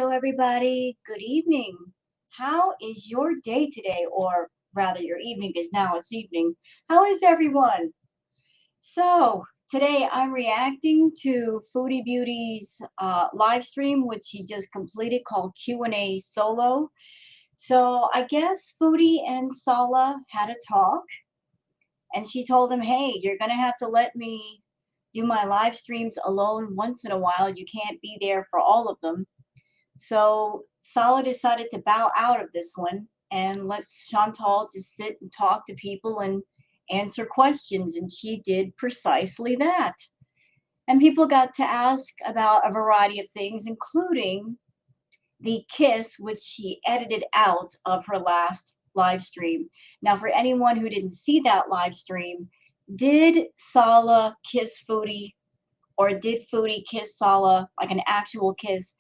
Hello, everybody. Good evening. How is your day today? Or rather, your evening is now it's evening. How is everyone? So, today I'm reacting to Foodie Beauty's live stream, which she just completed called Q&A Solo. So, I guess Foodie and Sala had a talk, and she told him, hey, you're going to have to let me do my live streams alone once in a while. You can't be there for all of them. So Sala decided to bow out of this one and let Chantal just sit and talk to people and answer questions. And she did precisely that. And people got to ask about a variety of things, including the kiss, which she edited out of her last live stream. Now, for anyone who didn't see that live stream, did Sala kiss Foodie or did Foodie kiss Sala like an actual kiss?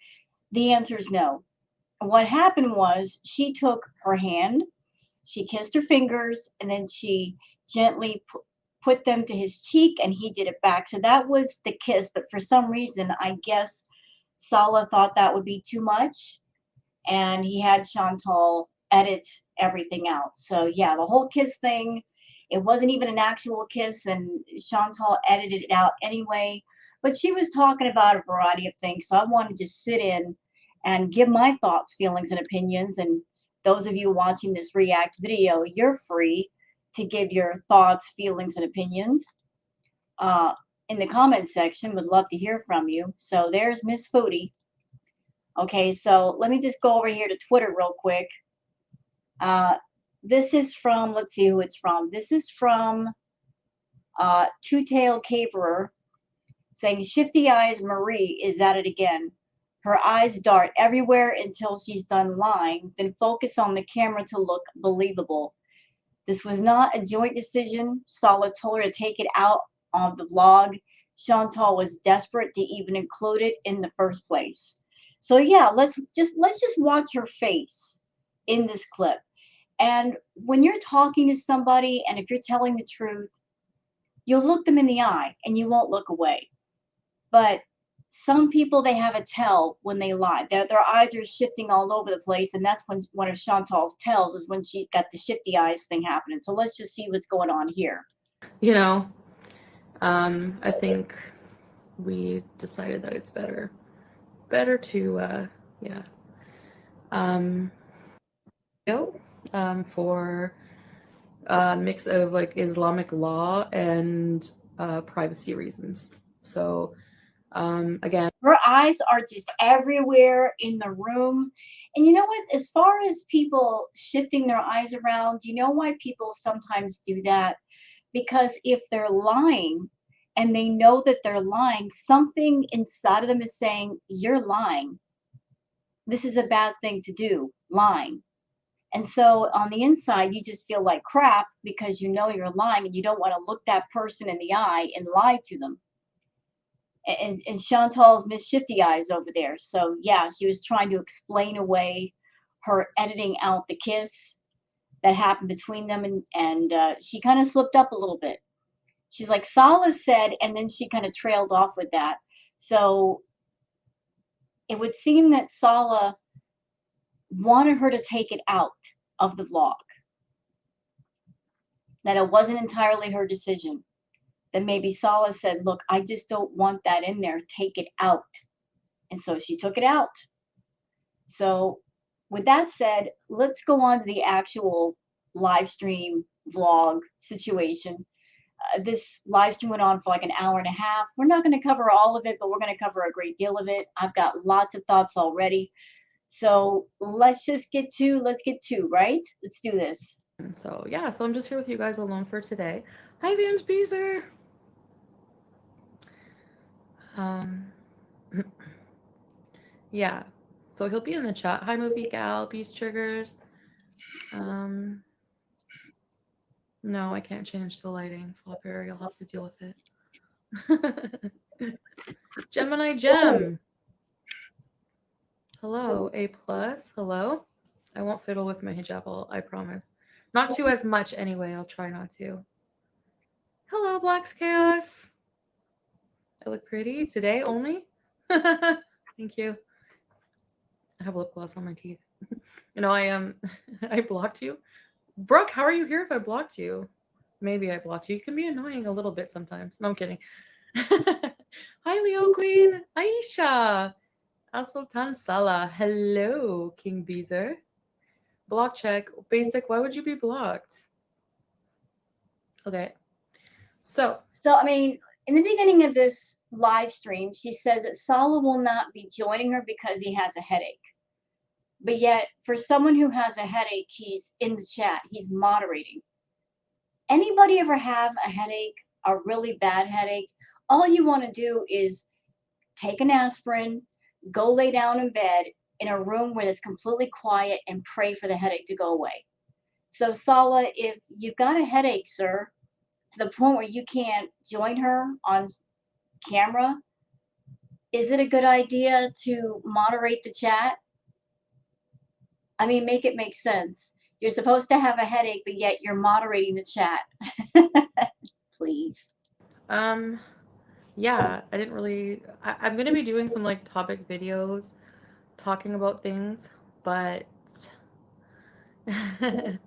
The answer is no. What happened was she took her hand, she kissed her fingers, and then she gently put them to his cheek, and he did it back. So that was the kiss. But for some reason, I guess Sala thought that would be too much, and he had Chantal edit everything out. So yeah, the whole kiss thing, it wasn't even an actual kiss, and Chantal edited it out anyway. But she was talking about a variety of things, so I wanted to just sit in and give my thoughts, feelings, and opinions. And those of you watching this react video, you're free to give your thoughts, feelings, and opinions uh, in the comments section. Would love to hear from you. So there's Miss Foodie. Okay, so let me just go over here to Twitter real quick. This is from, let's see who it's from. This is from Two-Tailed Caperer saying, Shifty Eyes Marie is at it again. Her eyes dart everywhere until she's done lying, then focus on the camera to look believable. This was not a joint decision. Sala told her to take it out on the vlog. Chantal was desperate to even include it in the first place. So yeah, let's just watch her face in this clip. And when you're talking to somebody and if you're telling the truth, you'll look them in the eye and you won't look away. But some people, they have a tell when they lie. Their eyes are shifting all over the place, and that's when one of Chantal's tells is when she's got the shifty eyes thing happening. So let's just see what's going on here. You know, I think we decided that it's better to, yeah. Go for a mix of like Islamic law and privacy reasons. So, again, Her eyes are just everywhere in the room. And you know what? As far as people shifting their eyes around, you know why people sometimes do that? Because if they're lying and they know that they're lying, something inside of them is saying, you're lying. This is a bad thing to do, lying. And so on the inside, you just feel like crap because you know you're lying and you don't want to look that person in the eye and lie to them. And Chantal's Miss Shifty Eyes over there. So yeah, she was trying to explain away her editing out the kiss that happened between them, and she kind of slipped up a little bit. She's like, Sala said, and then she kind of trailed off with that. So it would seem that Sala wanted her to take it out of the vlog, that it wasn't entirely her decision. That maybe Sala said, look, I just don't want that in there. Take it out. And so she took it out. So with that said, let's go on to the actual live stream vlog situation. This live stream went on for like an hour and a half. We're not going to cover all of it, but we're going to cover a great deal of it. I've got lots of thoughts already. So let's get to, right? Let's do this. so yeah, so I'm just here with you guys alone for today. Hi, Binge Beezer. Um, yeah, so he'll be in the chat. Hi, Movie Gal, Beast Triggers. No, I can't change the lighting. Flopper, you'll have to deal with it. Gemini Gem. Hello, A plus. Hello. I won't fiddle with my hijab, I promise. Not to as much anyway. I'll try not to. Hello, Black's Chaos. I look pretty today only. Thank you. I have lip gloss on my teeth. I I blocked you. Brooke, how are you here if I blocked you? Maybe I blocked you. You can be annoying a little bit sometimes. No, I'm kidding. Hi, Leo Queen. Aisha. Asultan Salah. Hello, King Beezer. Block check. Basic, why would you be blocked? Okay. So, So, I mean, in the beginning of this live stream, she says that Sala will not be joining her because he has a headache. But yet, for someone who has a headache, he's in the chat, he's moderating. Anybody ever have a headache, a really bad headache? All you want to do is take an aspirin, go lay down in bed in a room where it's completely quiet and pray for the headache to go away. So, Sala, if you've got a headache, sir, to the point where you can't join her on camera, is it a good idea to moderate the chat? I mean, make it make sense. You're supposed to have a headache, but yet you're moderating the chat. Please. um, yeah, I didn't really. I'm gonna be doing some like topic videos talking about things, but hi,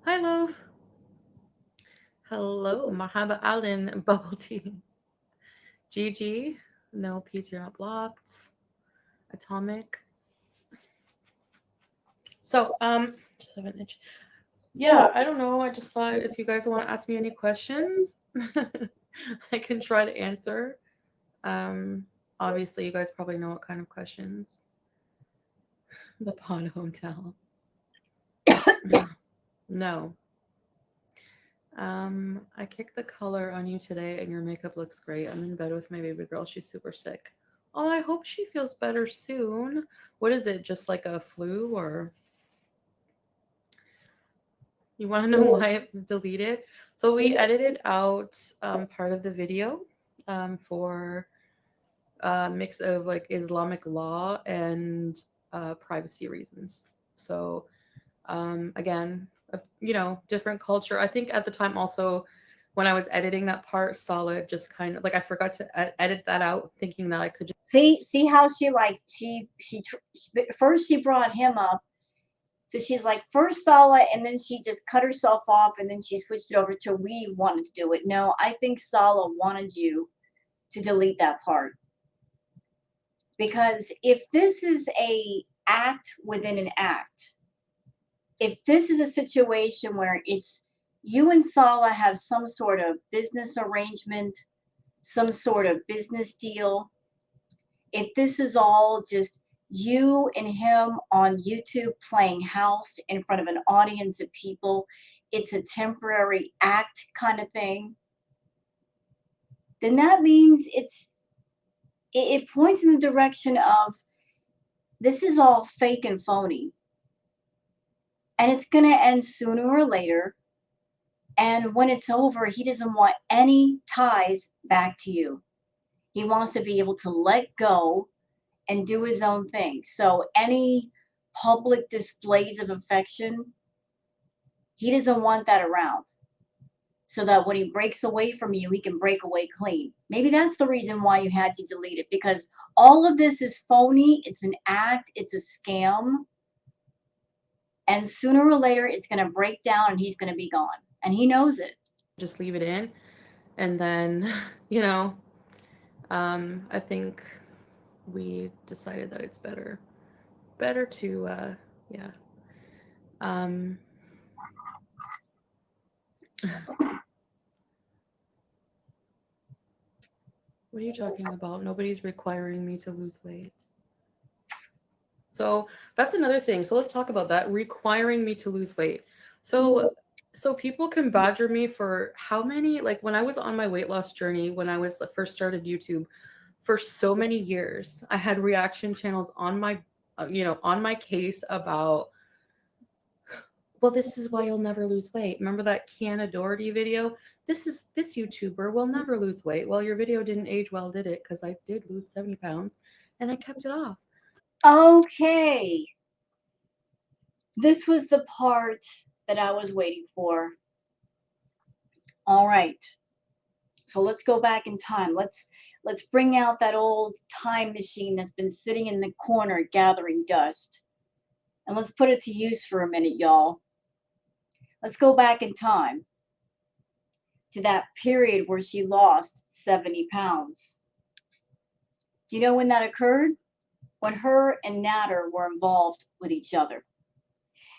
Loaf. Hello, Marhaba Allen, bubble tea. GG, no, Pete, you're not blocked. Atomic. So, just have an itch. Yeah, I don't know. I just thought if you guys want to ask me any questions, I can try to answer. Um, Obviously, you guys probably know what kind of questions. The Pawn Hotel. No. I kicked the color on you today and your makeup looks great. I'm in bed with my baby girl. She's super sick. Oh, I hope she feels better soon. What is it? Just like a flu or you want to know why it was deleted? So we edited out part of the video for a mix of like Islamic law and privacy reasons. So again, different culture. I think at the time also when I was editing that part, Solid just kind of like I forgot to edit that out, thinking that I could just See how first she brought him up. So she's like, first Sala, and then she just cut herself off, and then she switched it over to we wanted to do it. No, I think Sala wanted you to delete that part. Because if this is a act within an act, if this is a situation where it's you and Sala have some sort of business arrangement, some sort of business deal, if this is all just you and him on YouTube playing house in front of an audience of people, it's a temporary act kind of thing, then that means it points in the direction of this is all fake and phony. And it's going to end sooner or later. And when it's over, he doesn't want any ties back to you. He wants to be able to let go and do his own thing. So any public displays of affection, he doesn't want that around. So that when he breaks away from you, he can break away clean. Maybe that's the reason why you had to delete it, because all of this is phony. It's an act. It's a scam. And sooner or later, it's going to break down and he's going to be gone. And he knows it. just leave it in. And then, I think we decided that it's better to, yeah. Um, what are you talking about? Nobody's requiring me to lose weight. So that's another thing. So let's talk about that. Requiring me to lose weight. So people can badger me for how many, like when I was on my weight loss journey, when I was first started YouTube, for so many years, I had reaction channels on my, on my case about, well, this is why you'll never lose weight. Remember that Kiana Doherty video? This YouTuber will never lose weight. Well, your video didn't age well, did it? Because I did lose 70 pounds and I kept it off. Okay. This was the part that I was waiting for. All right. So let's go back in time. Let's bring out that old time machine that's been sitting in the corner gathering dust. And let's put it to use for a minute, y'all. Let's go back in time to that period where she lost 70 pounds. Do you know when that occurred? When her and Natter were involved with each other.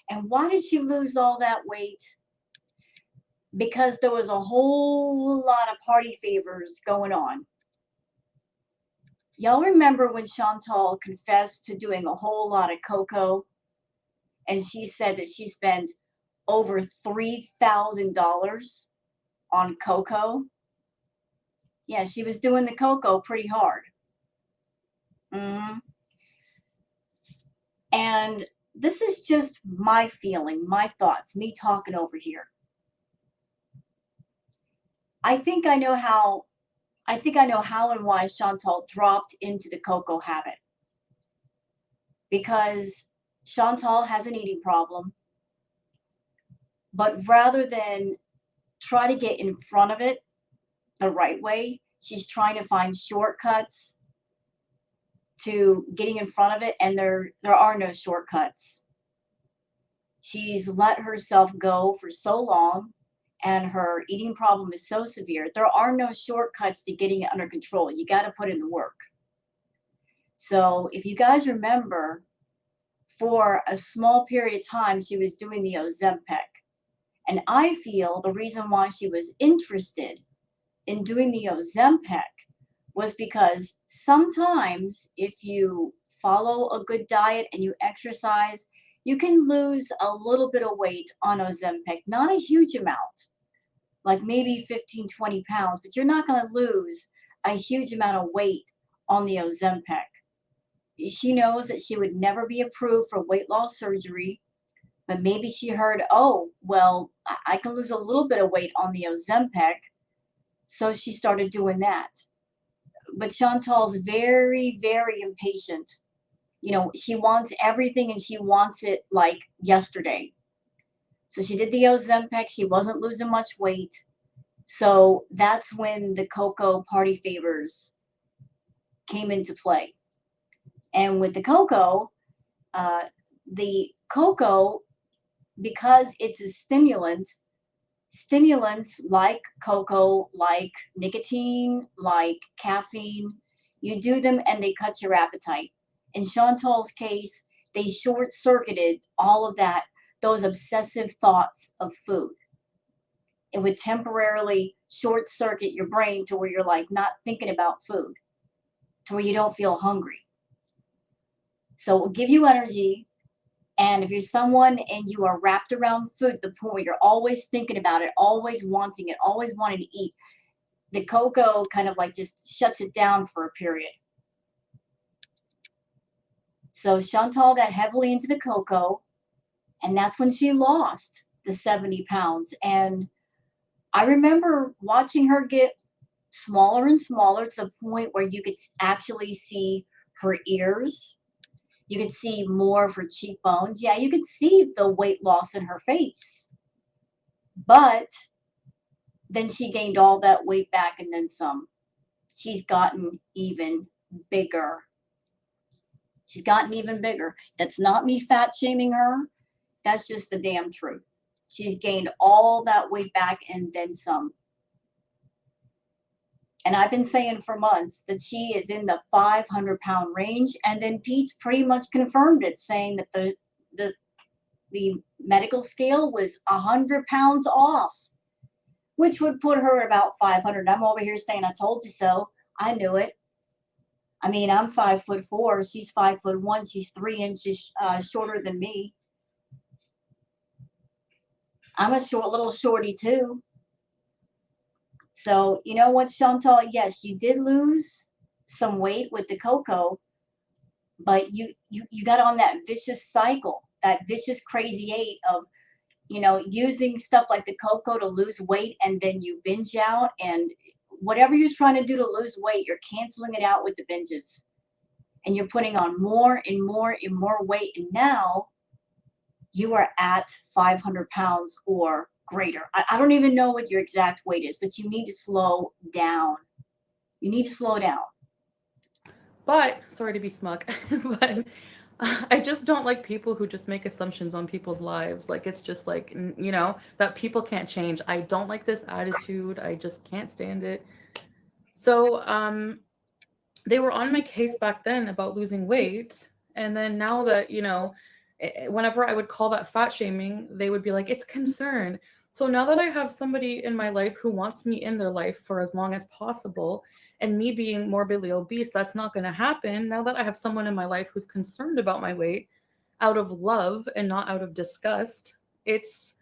And why did she lose all that weight? Because there was a whole lot of party favors going on. Y'all remember when Chantal confessed to doing a whole lot of cocoa, and she said that she spent over $3,000 on cocoa? Yeah, she was doing the cocoa pretty hard. And this is just my feeling, my thoughts, me talking over here. I think I know how and why Chantal dropped into the cocoa habit. Because Chantal has an eating problem, but rather than try to get in front of it the right way, she's trying to find shortcuts to getting in front of it, and there are no shortcuts. She's let herself go for so long, and her eating problem is so severe. There are no shortcuts to getting it under control. You got to put in the work. So if you guys remember, for a small period of time, she was doing the Ozempic. And I feel the reason why she was interested in doing the Ozempic was because sometimes if you follow a good diet and you exercise, you can lose a little bit of weight on Ozempic, not a huge amount, like maybe 15, 20 pounds, but you're not going to lose a huge amount of weight on the Ozempic. She knows that she would never be approved for weight loss surgery, but maybe she heard, oh, well, I can lose a little bit of weight on the Ozempic. So she started doing that. But Chantal's very, very impatient. You know, she wants everything and she wants it like yesterday. So she did the Ozempic. She wasn't losing much weight. So that's when the cocoa party favors came into play. And with the cocoa, because it's a stimulant, stimulants like cocoa, like nicotine, like caffeine, you do them and they cut your appetite. In Chantal's case, they short-circuited all of that, those obsessive thoughts of food. It would temporarily short-circuit your brain to where you're like not thinking about food, to where you don't feel hungry. So it will give you energy. And if you're someone and you are wrapped around food, the point where you're always thinking about it, always wanting it, always wanting to eat, the cocoa kind of like just shuts it down for a period. So Chantal got heavily into the cocoa, and that's when she lost the 70 pounds. And I remember watching her get smaller and smaller to the point where you could actually see her ears. You could see more of her cheekbones. Yeah, you could see the weight loss in her face. But then she gained all that weight back and then some. She's gotten even bigger. She's gotten even bigger. That's not me fat shaming her. That's just the damn truth. She's gained all that weight back and then some. And I've been saying for months that she is in the 500-pound range. And then Pete's pretty much confirmed it, saying that the medical scale was 100 pounds off, which would put her at about 500. I'm over here saying, I told you so. I knew it. I mean, I'm 5'4". She's 5'1". She's 3 inches shorter than me. I'm a little shorty too. So, you know what, Chantal? Yes, you did lose some weight with the cocoa, but you got on that vicious cycle, that vicious crazy eight of, you know, using stuff like the cocoa to lose weight, and then you binge out, and whatever you're trying to do to lose weight, you're canceling it out with the binges. And you're putting on more and more and more weight, and now you are at 500 pounds or greater. I don't even know what your exact weight is, but you need to slow down. You need to slow down. But sorry to be smug, but I just don't like people who just make assumptions on people's lives. Like it's just like, that people can't change. I don't like this attitude. I just can't stand it. So, they were on my case back then about losing weight, and then now that, whenever I would call that fat shaming, they would be like, it's concern. So now that I have somebody in my life who wants me in their life for as long as possible, and me being morbidly obese, that's not going to happen. Now that I have someone in my life who's concerned about my weight out of love and not out of disgust, it's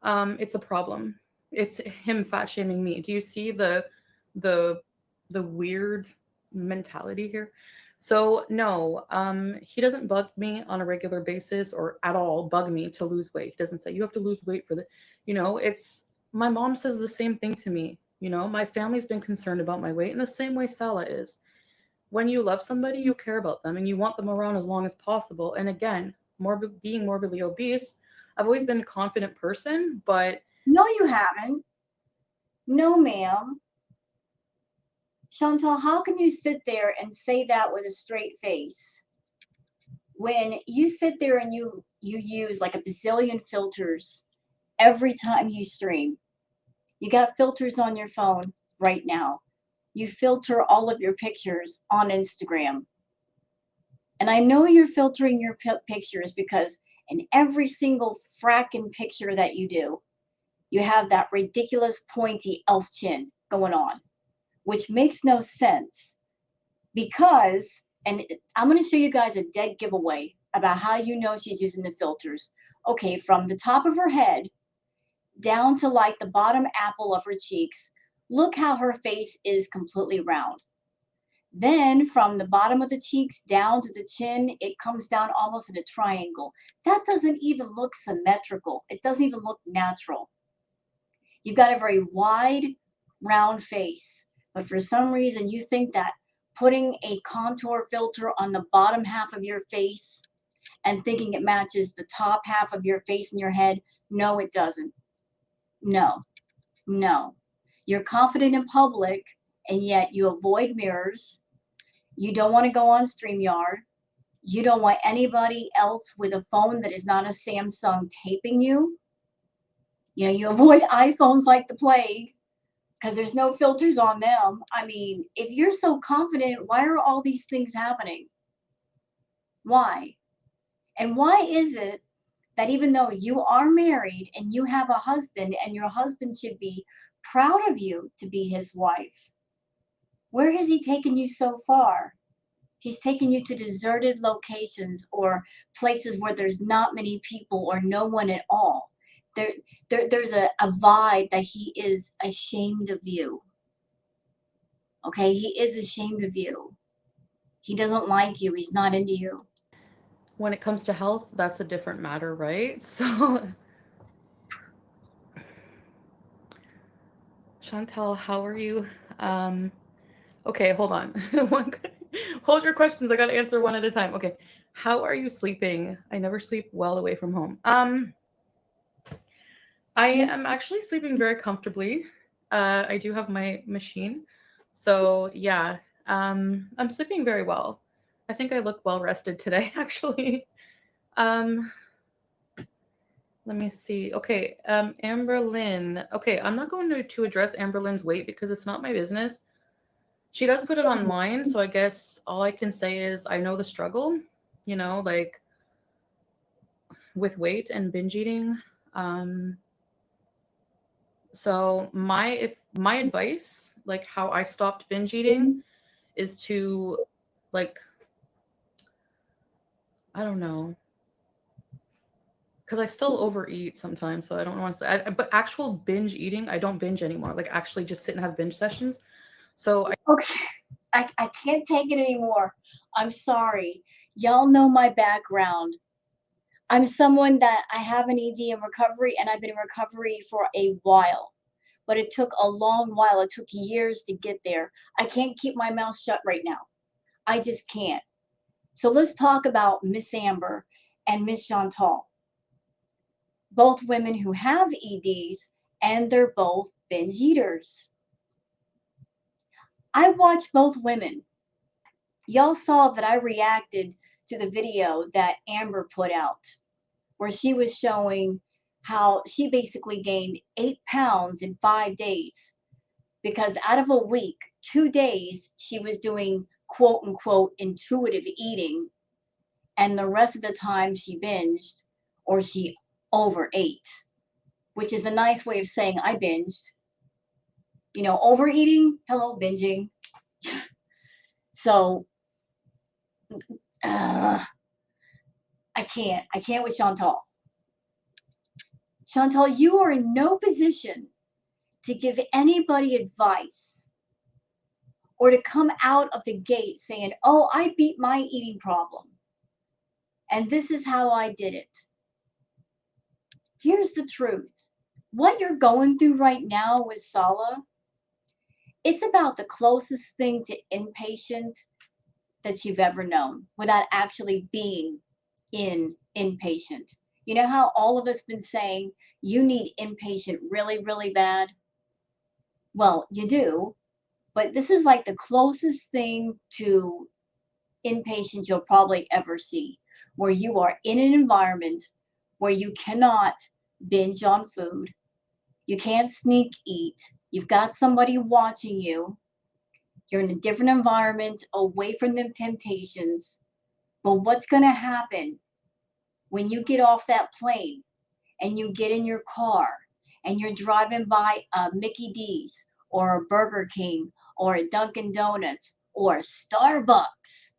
a problem. It's him fat shaming me. Do you see the the weird mentality here? So no, he doesn't bug me on a regular basis or at all bug me to lose weight. He doesn't say you have to lose weight for the, it's my mom says the same thing to me. My family's been concerned about my weight in the same way Sala is. When you love somebody, you care about them and you want them around as long as possible. And again, being morbidly obese, I've always been a confident person, but No, you haven't. No, ma'am. Chantal, how can you sit there and say that with a straight face when you sit there and you use like a bazillion filters every time you stream? You got filters on your phone right now. You filter all of your pictures on Instagram. And I know you're filtering your pictures because in every single fracking picture that you do, you have that ridiculous pointy elf chin going on, which makes no sense because, and I'm going to show you guys a dead giveaway about how you know she's using the filters. Okay, from the top of her head down to like the bottom apple of her cheeks, look how her face is completely round. Then from the bottom of the cheeks down to the chin, it comes down almost in a triangle. That doesn't even look symmetrical. It doesn't even look natural. You've got a very wide, round face. But for some reason, you think that putting a contour filter on the bottom half of your face and thinking it matches the top half of your face and your head, no, it doesn't. No, no. You're confident in public, and yet you avoid mirrors. You don't want to go on StreamYard. You don't want anybody else with a phone that is not a Samsung taping you. You avoid iPhones like the plague because there's no filters on them. I mean, if you're so confident, why are all these things happening? Why? And why is it that even though you are married and you have a husband and your husband should be proud of you to be his wife, where has he taken you so far? He's taken you to deserted locations or places where there's not many people or no one at all. There's a vibe that he is ashamed of you. Okay, he is ashamed of you. He doesn't like you. He's not into you. when it comes to health, that's a different matter, right? So, Chantal, how are you? Um, okay, hold on. Hold your questions. I got to answer one at a time. Okay. How are you sleeping? I never sleep well away from home. I am actually sleeping very comfortably. I do have my machine. So, yeah, I'm sleeping very well. I think I look well rested today, actually. Um, Let me see. Okay, Amber Lynn. Okay, I'm not going to address Amber Lynn's weight because it's not my business. She does put it online, so I guess all I can say is I know the struggle, like with weight and binge eating. Um, so my advice, like how I stopped binge eating, is to like I don't know, because I still overeat sometimes, so I don't want to say. But actual binge eating, I don't binge anymore. Like actually, just sit and have binge sessions. So Okay, I can't take it anymore. I'm sorry. Y'all know my background. I'm someone that I have an ED in recovery, and I've been in recovery for a while. But it took a long while. It took years to get there. I can't keep my mouth shut right now. I just can't. So let's talk about Miss Amber and Miss Chantal, both women who have EDs, and they're both binge eaters. I watched both women. Y'all saw that I reacted to the video that Amber put out, where she was showing how she basically gained 8 pounds in 5 days because out of a week, 2 days, she was doing quote unquote intuitive eating, and the rest of the time she binged or she overate, which is a nice way of saying I binged. Overeating, hello, binging. So, uh, I can't. I can't with Chantal. Chantal, you are in no position to give anybody advice or to come out of the gate saying, oh, I beat my eating problem and this is how I did it. Here's the truth. What you're going through right now with Sala, it's about the closest thing to inpatient that you've ever known without actually being inpatient. You know how all of us been saying you need inpatient really, really bad? Well, you do, but this is like the closest thing to inpatient you'll probably ever see, where you are in an environment where you cannot binge on food, you can't sneak eat, you've got somebody watching you, you're in a different environment away from the temptations. But what's going to happen when you get off that plane and you get in your car and you're driving by a Mickey D's or a Burger King or a Dunkin' Donuts or a Starbucks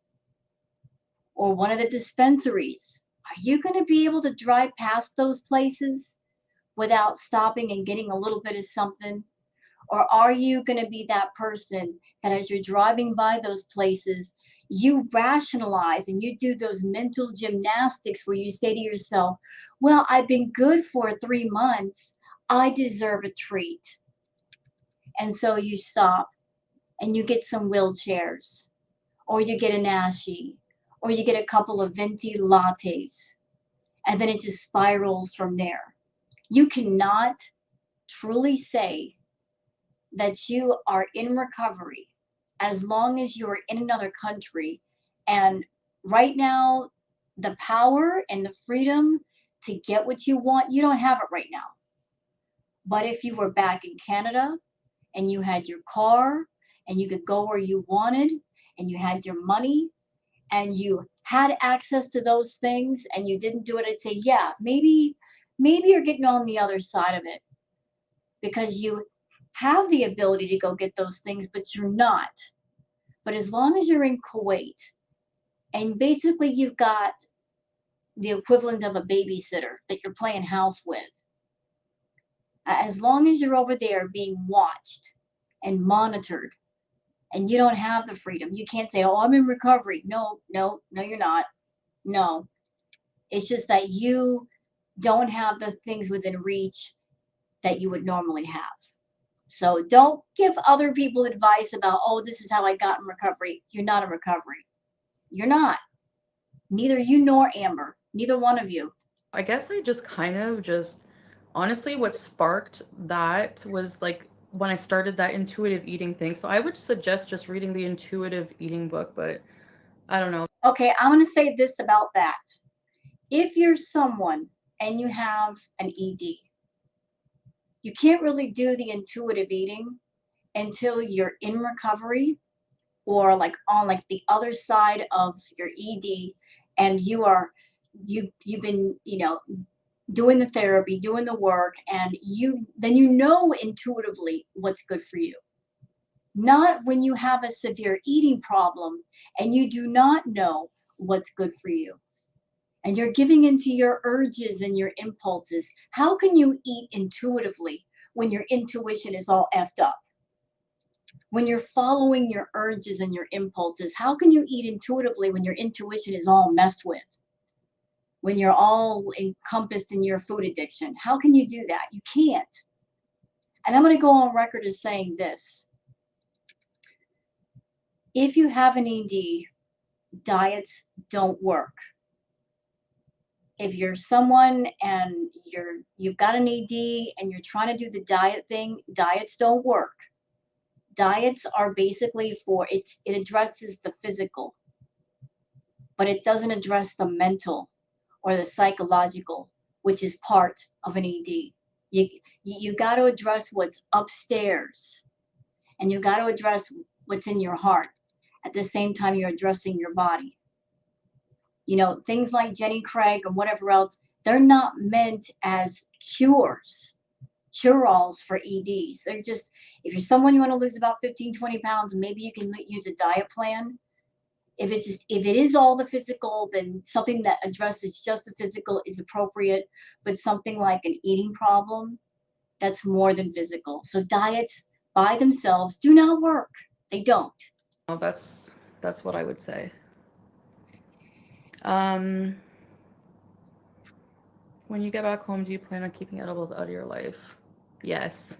or one of the dispensaries? Are you going to be able to drive past those places without stopping and getting a little bit of something? Or are you going to be that person that as you're driving by those places, you rationalize and you do those mental gymnastics where you say to yourself, well, I've been good for 3 months. I deserve a treat. And so you stop and you get some wheelchairs, or you get an Ashi, or you get a couple of venti lattes, and then it just spirals from there. You cannot truly say that you are in recovery as long as you're in another country. And right now, the power and the freedom to get what you want, you don't have it right now. But if you were back in Canada and you had your car and you could go where you wanted and you had your money and you had access to those things and you didn't do it, I'd say, yeah, maybe you're getting on the other side of it because you have the ability to go get those things, but you're not. But as long as you're in Kuwait and basically you've got the equivalent of a babysitter that you're playing house with, as long as you're over there being watched and monitored and you don't have the freedom, you can't say, oh, I'm in recovery. No, no, no, you're not. No, it's just that you don't have the things within reach that you would normally have. So don't give other people advice about, oh, this is how I got in recovery. You're not in recovery. You're not. Neither you nor Amber. Neither one of you. I guess I just kind of just honestly what sparked that was like when I started that intuitive eating thing. So I would suggest just reading the intuitive eating book, but I don't know. Okay, I'm going to say this about that. If you're someone and you have an ED, you can't really do the intuitive eating until you're in recovery or like on like the other side of your ED and you've been, doing the therapy, doing the work, and then you know intuitively what's good for you. Not when you have a severe eating problem and you do not know what's good for you. And you're giving into your urges and your impulses. How can you eat intuitively when your intuition is all effed up? When you're following your urges and your impulses, how can you eat intuitively when your intuition is all messed with? When you're all encompassed in your food addiction? How can you do that? You can't. And I'm going to go on record as saying this. If you have an ED, diets don't work. If you're someone and you've got an ED and you're trying to do the diet thing, diets don't work. Diets are basically it addresses the physical, but it doesn't address the mental or the psychological, which is part of an ED. You you got to address what's upstairs, and you got to address what's in your heart at the same time you're addressing your body. Things like Jenny Craig and whatever else, they're not meant as cure-alls for EDs. They're just, if you're someone you want to lose about 15, 20 pounds, maybe you can use a diet plan. If it is all the physical, then something that addresses just the physical is appropriate. But something like an eating problem, that's more than physical. So diets by themselves do not work. They don't. Oh, that's what I would say. Um, when you get back home, do you plan on keeping edibles out of your life? Yes.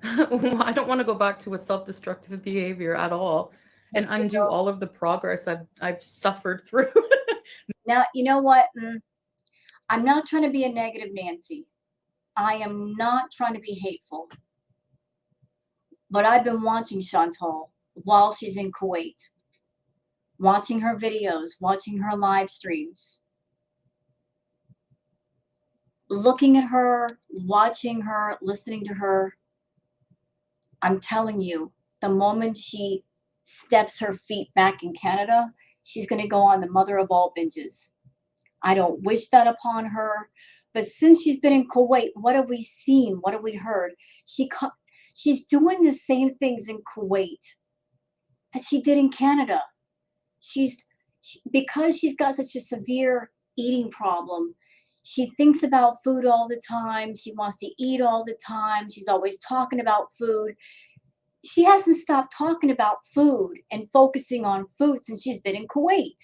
I don't want to go back to a self-destructive behavior at all and undo all of the progress I've suffered through. Now, you know what? I'm not trying to be a negative Nancy. I am not trying to be hateful. But I've been watching Chantal while she's in Kuwait, watching her videos, watching her live streams, looking at her, watching her, listening to her. I'm telling you, the moment she steps her feet back in Canada, she's going to go on the mother of all binges. I don't wish that upon her. But since she's been in Kuwait, what have we seen? What have we heard? She's doing the same things in Kuwait that she did in Canada. Because she's got such a severe eating problem, she thinks about food all the time. She wants to eat all the time. She's always talking about food. She hasn't stopped talking about food and focusing on food since she's been in Kuwait.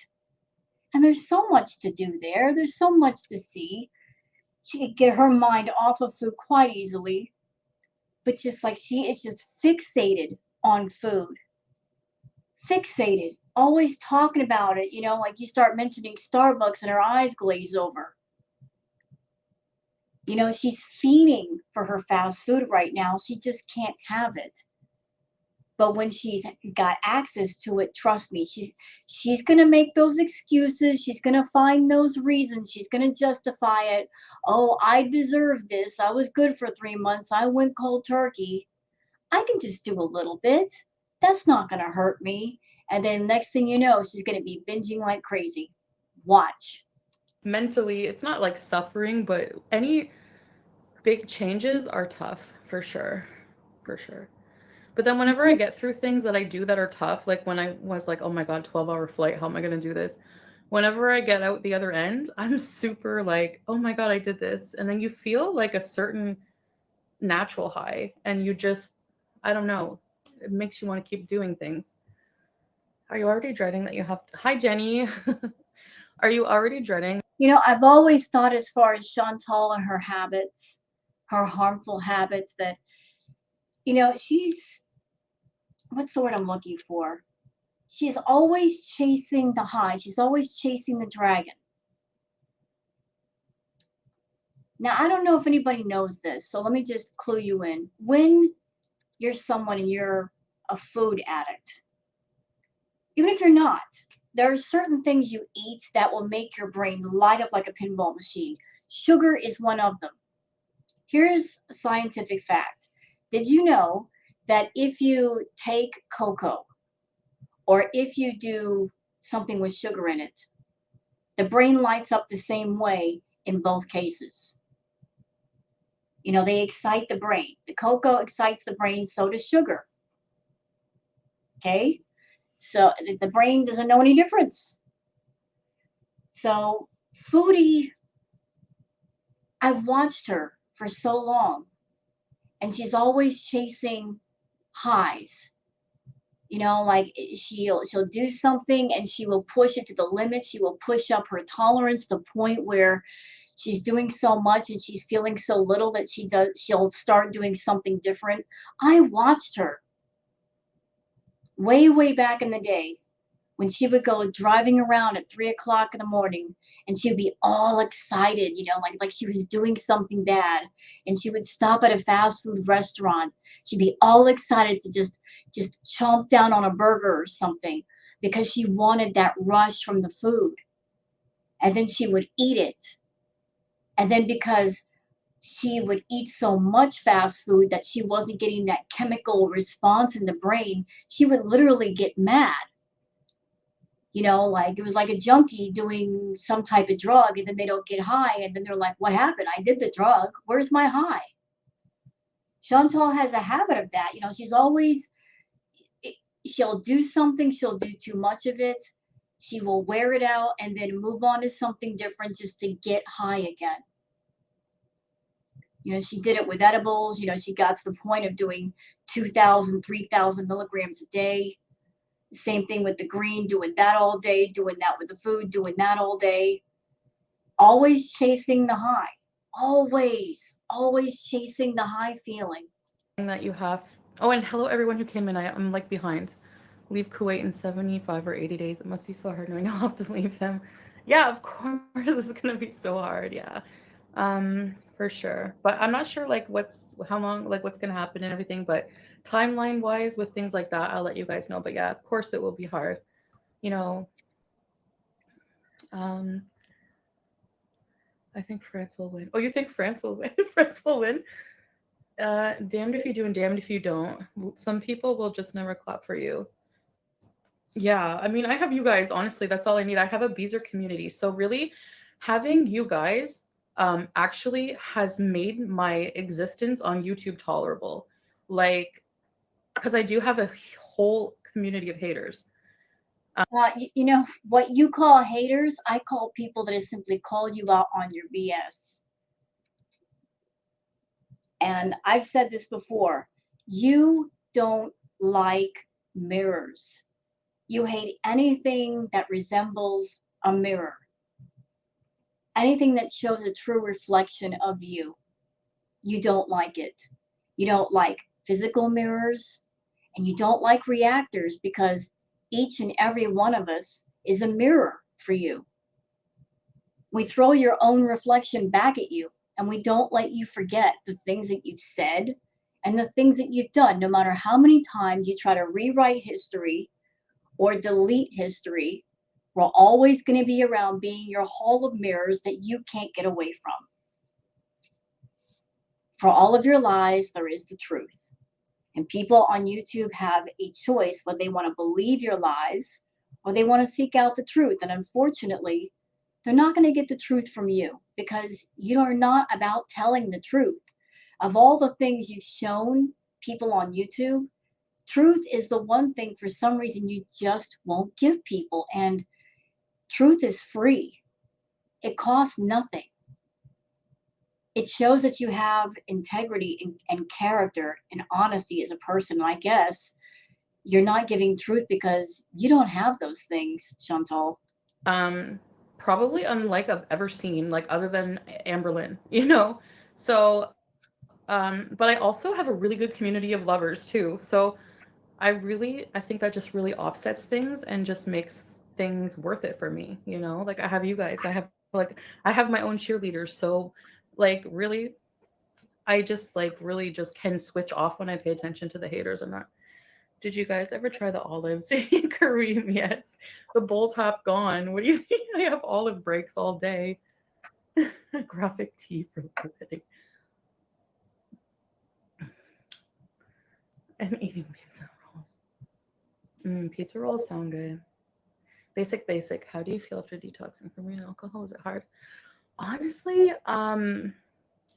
And there's so much to do there. There's so much to see. She could get her mind off of food quite easily. But just like she is just fixated on food. Fixated. Always talking about it. Like you start mentioning Starbucks and her eyes glaze over. She's fiending for her fast food right now. She just can't have it. But when she's got access to it, trust me, she's going to make those excuses. She's going to find those reasons. She's going to justify it. Oh, I deserve this. I was good for 3 months. I went cold turkey. I can just do a little bit. That's not going to hurt me. And then next thing you know, she's going to be binging like crazy. Watch. Mentally, it's not like suffering, but any big changes are tough for sure. For sure. But then whenever I get through things that I do that are tough, like when I was like, oh my God, 12-hour flight, how am I going to do this? Whenever I get out the other end, I'm super like, oh my God, I did this. And then you feel like a certain natural high and you just, I don't know, it makes you want to keep doing things. Are you already dreading that you have to... Hi, Jenny. Are you already dreading? I've always thought as far as Chantal and her habits, her harmful habits, that, she's, what's the word I'm looking for? She's always chasing the high. She's always chasing the dragon. Now, I don't know if anybody knows this, so let me just clue you in. When you're someone and you're a food addict, even if you're not, there are certain things you eat that will make your brain light up like a pinball machine. Sugar is one of them. Here's a scientific fact. Did you know that if you take cocoa or if you do something with sugar in it, the brain lights up the same way in both cases? They excite the brain. The cocoa excites the brain, so does sugar. Okay? So the brain doesn't know any difference. So Foodie, I've watched her for so long, and she's always chasing highs. Like she'll do something and she will push it to the limit. She will push up her tolerance to the point where she's doing so much and she's feeling so little that she'll start doing something different. I watched her way back in the day when she would go driving around at 3 o'clock in the morning and she'd be all excited, like she was doing something bad. And she would stop at a fast food restaurant. She'd be all excited to just just chomp down on a burger or something because she wanted that rush from the food. And then she would eat it. And then because she would eat so much fast food that she wasn't getting that chemical response in the brain, she would literally get mad. Like it was like a junkie doing some type of drug and then they don't get high. And then they're like, what happened? I did the drug. Where's my high? Chantal has a habit of that. She's always, she'll do something, she'll do too much of it. She will wear it out and then move on to something different just to get high again. She did it with edibles. She got to the point of doing 2,000, 3,000 milligrams a day. Same thing with the green, doing that all day, doing that with the food, doing that all day. Always chasing the high. Always chasing the high feeling. That you have. Oh, and hello everyone who came in. I'm like behind. Leave Kuwait in 75 or 80 days. It must be so hard knowing I'll have to leave him. Yeah, of course. It's gonna be so hard. Yeah. For sure. But I'm not sure like how long, like what's gonna happen and everything. But timeline wise, with things like that, I'll let you guys know. But yeah, of course it will be hard. You know. Um, I think France will win. Oh, you think France will win? France will win? Damned if you do and damned if you don't. Some people will just never clap for you. Yeah, I mean, I have you guys. Honestly, that's all I need. I have a Beezer community. So really, having you guys actually has made my existence on YouTube tolerable. Like, because I do have a whole community of haters. What you call haters, I call people that simply call you out on your BS. And I've said this before. You don't like mirrors. You hate anything that resembles a mirror, anything that shows a true reflection of you. You don't like it. You don't like physical mirrors, and you don't like reactors because each and every one of us is a mirror for you. We throw your own reflection back at you, and we don't let you forget the things that you've said and the things that you've done, no matter how many times you try to rewrite history or delete history. We're always going to be around being your hall of mirrors that you can't get away from. For all of your lies, there is the truth. And people on YouTube have a choice whether they want to believe your lies or they want to seek out the truth. And unfortunately, they're not going to get the truth from you because you are not about telling the truth. Of all the things you've shown people on YouTube, truth is the one thing for some reason you just won't give people. And truth is free. It costs nothing. It shows that you have integrity and character and honesty as a person. And I guess you're not giving truth because you don't have those things, Chantal. Um, Probably unlike I've ever seen, like other than Amberlyn, you know. So, but I also have a really good community of lovers too. So I think that just really offsets things and just makes things worth it for me, you know? Like I have you guys. I have my own cheerleaders. So like really I just like really just can switch off when I pay attention to the haters or not. Did you guys ever try the olives in Kareem? Yes. The bowl's half gone. What do you think? I have olive breaks all day. Graphic tee for living. And eating pizza rolls. Pizza rolls sound good. Basic. How do you feel after detoxing from real alcohol? Is it hard? Honestly,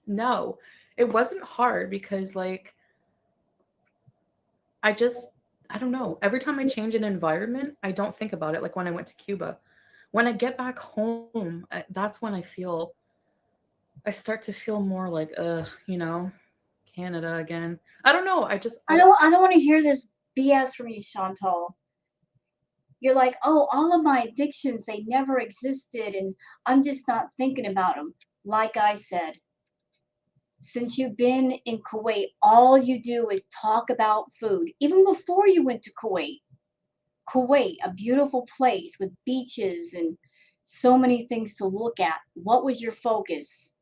no. It wasn't hard because like I just I don't know. Every time I change an environment, I don't think about it. Like when I went to Cuba, when I get back home, that's when I start to feel more like Canada again. I don't know. I don't want to hear this BS from you, Chantal. You're like, oh, all of my addictions, they never existed, and I'm just not thinking about them. Like I said, since you've been in Kuwait, all you do is talk about food. Even before you went to Kuwait, a beautiful place with beaches and so many things to look at. What was your focus?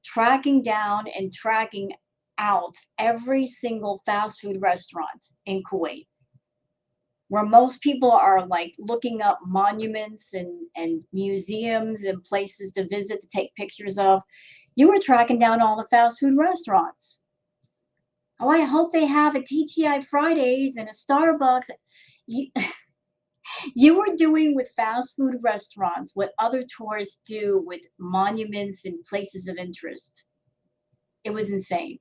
Tracking down and tracking out every single fast food restaurant in Kuwait, where most people are like looking up monuments and museums and places to visit to take pictures of. You were tracking down all the fast food restaurants. Oh, I hope they have a TGI Fridays and a Starbucks. You, you were doing with fast food restaurants what other tourists do with monuments and places of interest. It was insane.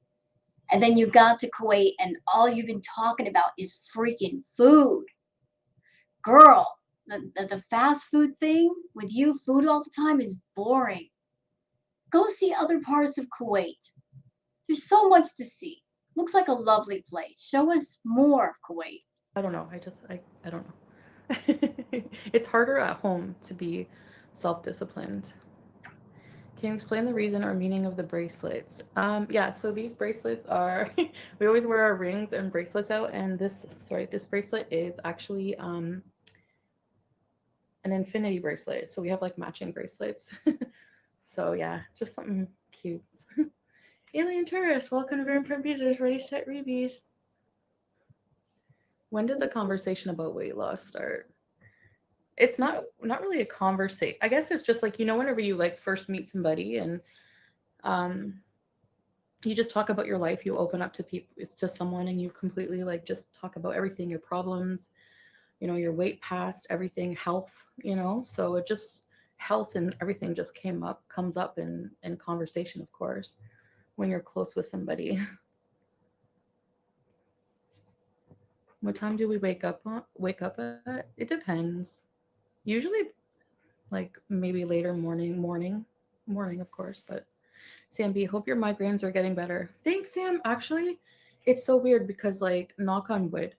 And then you got to Kuwait, and all you've been talking about is freaking food. Girl, the fast food thing with you, food all the time is boring. Go see other parts of Kuwait. There's so much to see. Looks like a lovely place. Show us more of Kuwait. I don't know. I don't know. It's harder at home to be self-disciplined. Can you explain the reason or meaning of the bracelets? Yeah, so these bracelets are we always wear our rings and bracelets out, and this bracelet is actually an infinity bracelet. So we have like matching bracelets. So yeah, it's just something cute. Alien tourist, welcome to Grand Print Users, ready set rebies. When did the conversation about weight loss start? It's not really a conversation. I guess it's just like, whenever you like first meet somebody and um you just talk about your life, you open up to people, it's to someone, and you completely like just talk about everything, your problems, your weight past, everything, health, so it just health and everything just comes up in conversation, of course, when you're close with somebody. What time do we wake up at? It depends. Usually like maybe later morning, of course. But Sam B, hope your migraines are getting better. Thanks, Sam. Actually, it's so weird because, like, knock on wood,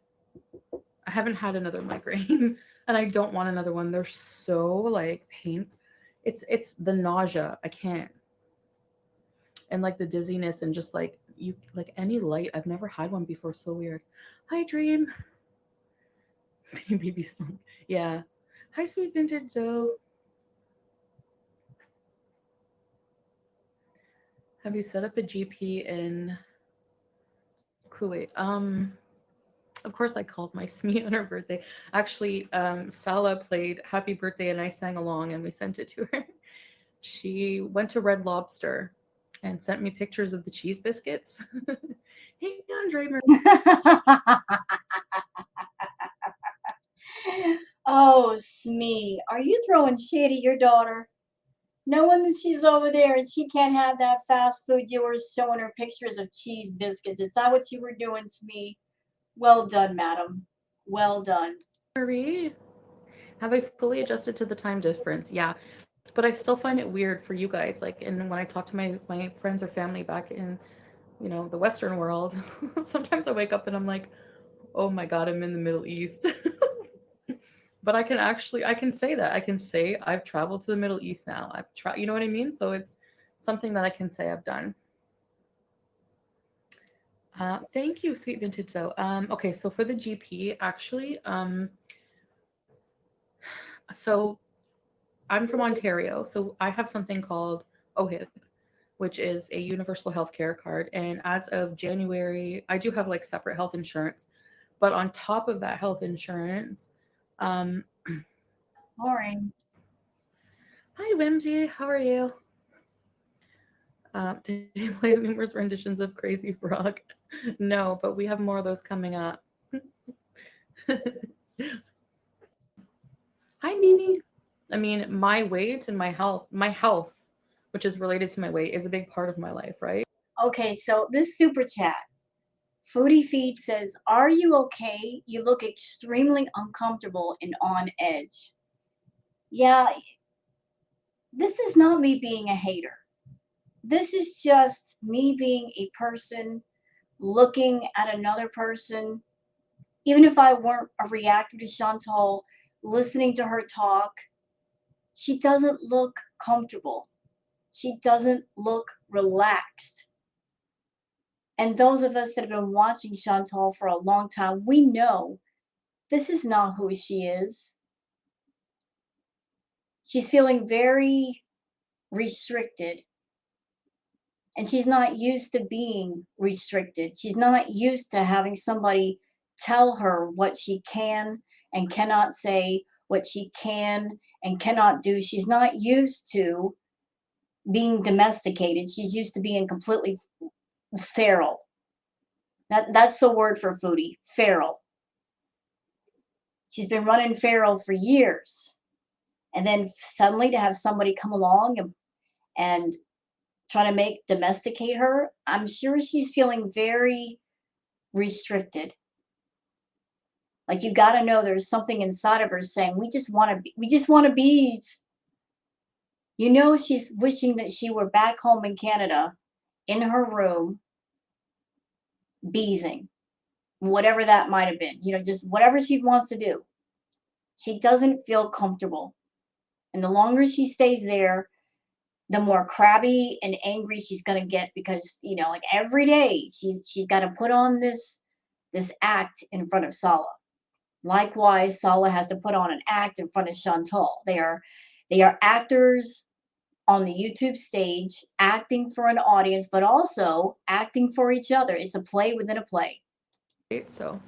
I haven't had another migraine and I don't want another one. They're so like pain. It's the nausea. I can't. And like the dizziness and just like you like any light. I've never had one before. So weird. Hi, Dream. Baby song. Yeah. Hi, sweet vintage Zoe. Have you set up a GP in Kuwait? Of course I called my SME on her birthday. Actually, Salah played Happy Birthday and I sang along and we sent it to her. She went to Red Lobster and sent me pictures of the cheese biscuits. Hey, Andre Oh, Smee, are you throwing shade at your daughter? Knowing that she's over there and she can't have that fast food, you were showing her pictures of cheese biscuits. Is that what you were doing, Smee? Well done, madam. Well done. Marie. Have I fully adjusted to the time difference? Yeah. But I still find it weird for you guys. Like, and when I talk to my friends or family back in, the Western world, sometimes I wake up and I'm like, oh my God, I'm in the Middle East. But I can say that. I can say I've traveled to the Middle East now. I've tried, you know what I mean? So it's something that I can say I've done. Thank you, sweet vintage. So, okay, so for the GP, actually, so I'm from Ontario, so I have something called OHIP, which is a universal healthcare card. And as of January, I do have like separate health insurance, but on top of that health insurance, um, Boring. hi Whimsy, how are you? Did you play numerous renditions of Crazy Frog? No, but we have more of those coming up. Hi, Mimi. I mean, my weight and my health, which is related to my weight, is a big part of my life, right? Okay, so this super chat, Foodie Feed says, "Are you okay? You look extremely uncomfortable and on edge." Yeah, this is not me being a hater. This is just me being a person looking at another person. Even if I weren't a reactor to Chantal, listening to her talk, she doesn't look comfortable. She doesn't look relaxed. And those of us that have been watching Chantal for a long time, we know this is not who she is. She's feeling very restricted. And she's not used to being restricted. She's not used to having somebody tell her what she can and cannot say, what she can and cannot do. She's not used to being domesticated. She's used to being completely feral. That's the word for Foodie, feral. She's been running feral for years. And then suddenly to have somebody come along and try to make domesticate her, I'm sure she's feeling very restricted. Like you got to know there's something inside of her saying, we just want to bees. You know, she's wishing that she were back home in Canada in her room, beesing, whatever that might have been, just whatever she wants to do. She doesn't feel comfortable. And the longer she stays there, the more crabby and angry she's going to get because, like every day she's got to put on this act in front of Sala. Likewise, Sala has to put on an act in front of Chantal. They are actors on the YouTube stage, acting for an audience, but also acting for each other. It's a play within a play. Right, so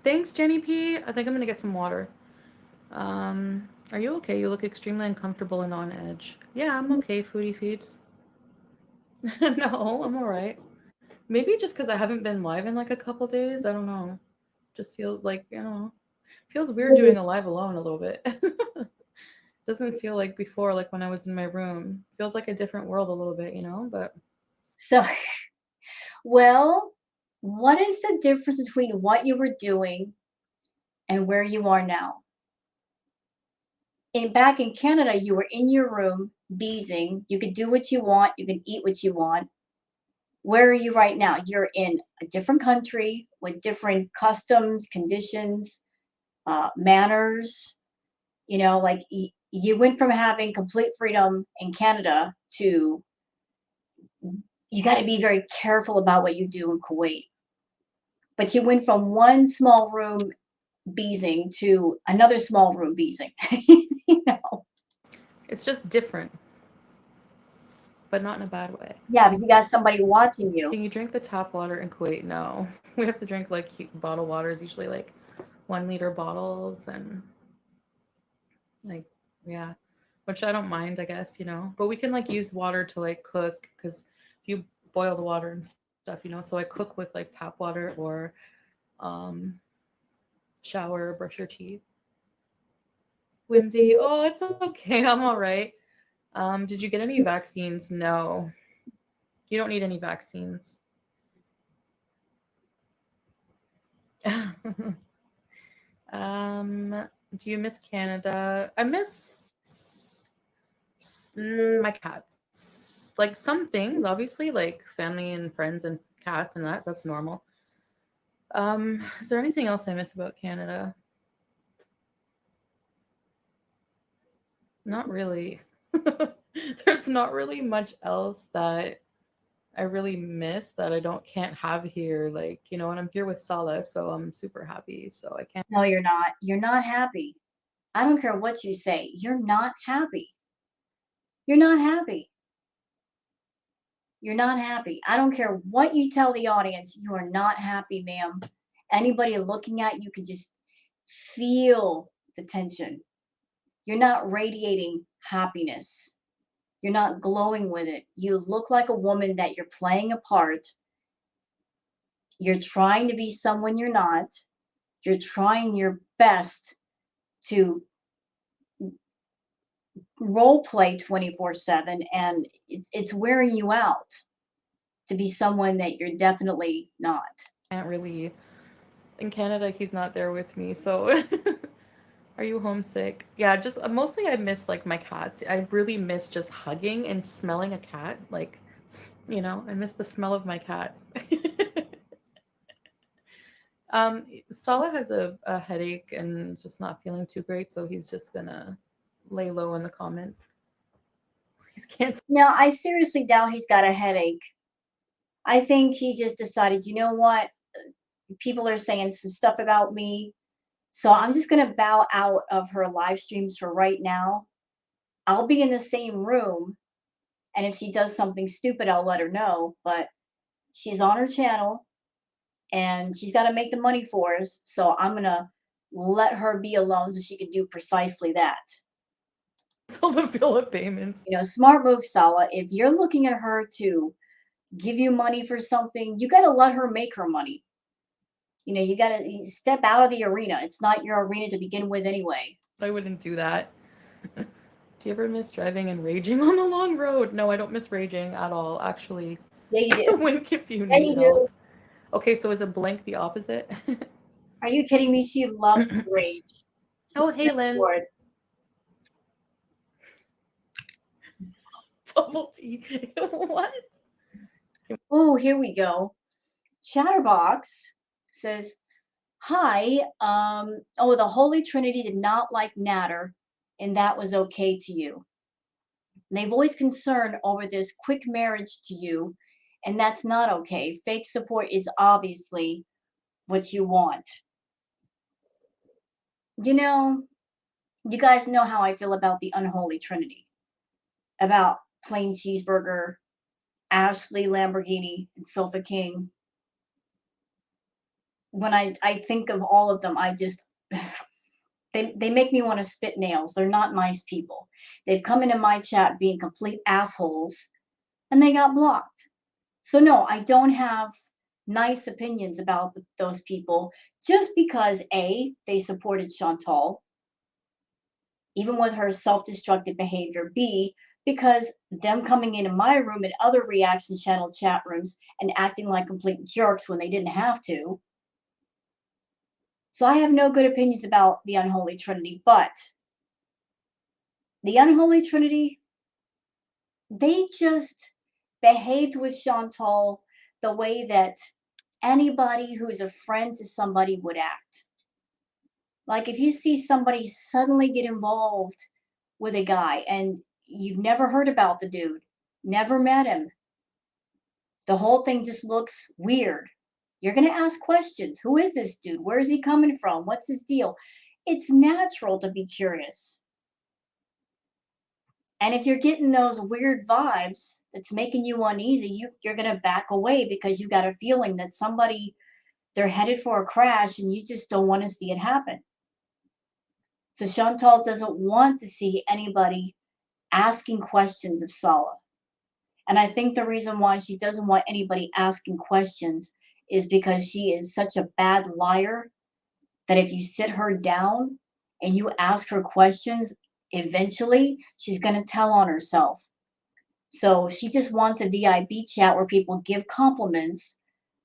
thanks, Jenny P. I think I'm gonna get some water. Are you okay? You look extremely uncomfortable and on edge. Yeah, I'm okay, Foodie Feeds. No, I'm all right. Maybe just because I haven't been live in like a couple days. I don't know. Just feels like, feels weird doing a live alone a little bit. Doesn't feel like before, like when I was in my room. Feels like a different world a little bit, but So, well, what is the difference between what you were doing and where you are now? Back in Canada, you were in your room beesing. You could do what you want. You can eat what you want. Where are you right now? You're in a different country with different customs, conditions, manners. Like you went from having complete freedom in Canada to you got to be very careful about what you do in Kuwait. But you went from one small room beesing to another small room beesing. you know? it's just different, but not in a bad way. Yeah, but you got somebody watching you. Can you drink the tap water in Kuwait? No. We have to drink like bottled waters, usually like 1 liter bottles, and like, yeah, which I don't mind, I guess, but we can like use water to like cook because if you boil the water and stuff, so I cook with like tap water or um, shower, brush your teeth. Windy, oh, it's okay. I'm all right. Did you get any vaccines? No, you don't need any vaccines. Do you miss Canada? I miss my cats. Like some things, obviously, like family and friends and cats and that's normal. Is there anything else I miss about Canada? Not really. There's not really much else that I really miss that I don't can't have here. Like, and I'm here with Sala, so I'm super happy. So I can't. No, you're not. You're not happy. I don't care what you say. You're not happy. You're not happy. You're not happy. I don't care what you tell the audience. You are not happy, ma'am. Anybody looking at you can just feel the tension. You're not radiating happiness. You're not glowing with it. You look like a woman that you're playing a part. You're trying to be someone you're not. You're trying your best to role play 24/7 and it's wearing you out to be someone that you're definitely not. Can't really. In Canada, he's not there with me, so. Are you homesick? Yeah, just mostly I miss like my cats. I really miss just hugging and smelling a cat. Like, I miss the smell of my cats. Sala has a headache and just not feeling too great, so he's just gonna lay low in the comments. Please cancel. Now, I seriously doubt he's got a headache. I think he just decided, you know what? People are saying some stuff about me. So I'm just going to bow out of her live streams for right now. I'll be in the same room And if she does something stupid, I'll let her know. But she's on her channel and she's got to make the money for us. So I'm going to let her be alone so she can do precisely that. So the bill of payments. Smart move, Sala. If you're looking at her to give you money for something, you got to let her make her money. You got to step out of the arena. It's not your arena to begin with anyway. I wouldn't do that. Do you ever miss driving and raging on the long road? No, I don't miss raging at all, actually. Yeah, you do. Wink if you Yeah, need you do. help. Okay, so is a blank the opposite? Are you kidding me? She loves to rage. She's Oh, hey, meant Lynn. for it. Bubble tea. What? Oh, here we go. Chatterbox says, "Hi. Oh, the Holy Trinity did not like Natter, and that was okay to you. They've always concerned over this quick marriage to you, and that's not okay. Fake support is obviously what you want. You know, you guys know how I feel about the unholy Trinity, about Plain Cheeseburger, Ashley Lamborghini, and Sofa King. When I think of all of them, I just they make me want to spit nails. They're not nice people. They've come into my chat being complete assholes, and they got blocked. So no, I don't have nice opinions about those people just because A, they supported Chantal, even with her self-destructive behavior. B, because them coming into my room and other reaction channel chat rooms and acting like complete jerks when they didn't have to. So I have no good opinions about the unholy Trinity, but the unholy Trinity, they just behaved with Chantal the way that anybody who's a friend to somebody would act. Like if you see somebody suddenly get involved with a guy and you've never heard about the dude, never met him, the whole thing just looks weird. You're going to ask questions. Who is this dude? Where is he coming from? What's his deal? It's natural to be curious. And if you're getting those weird vibes that's making you uneasy, you're going to back away because you got a feeling that they're headed for a crash and you just don't want to see it happen. So Chantal doesn't want to see anybody asking questions of Sala. And I think the reason why she doesn't want anybody asking questions is because she is such a bad liar that if you sit her down and you ask her questions, eventually she's going to tell on herself. So she just wants a VIP chat where people give compliments,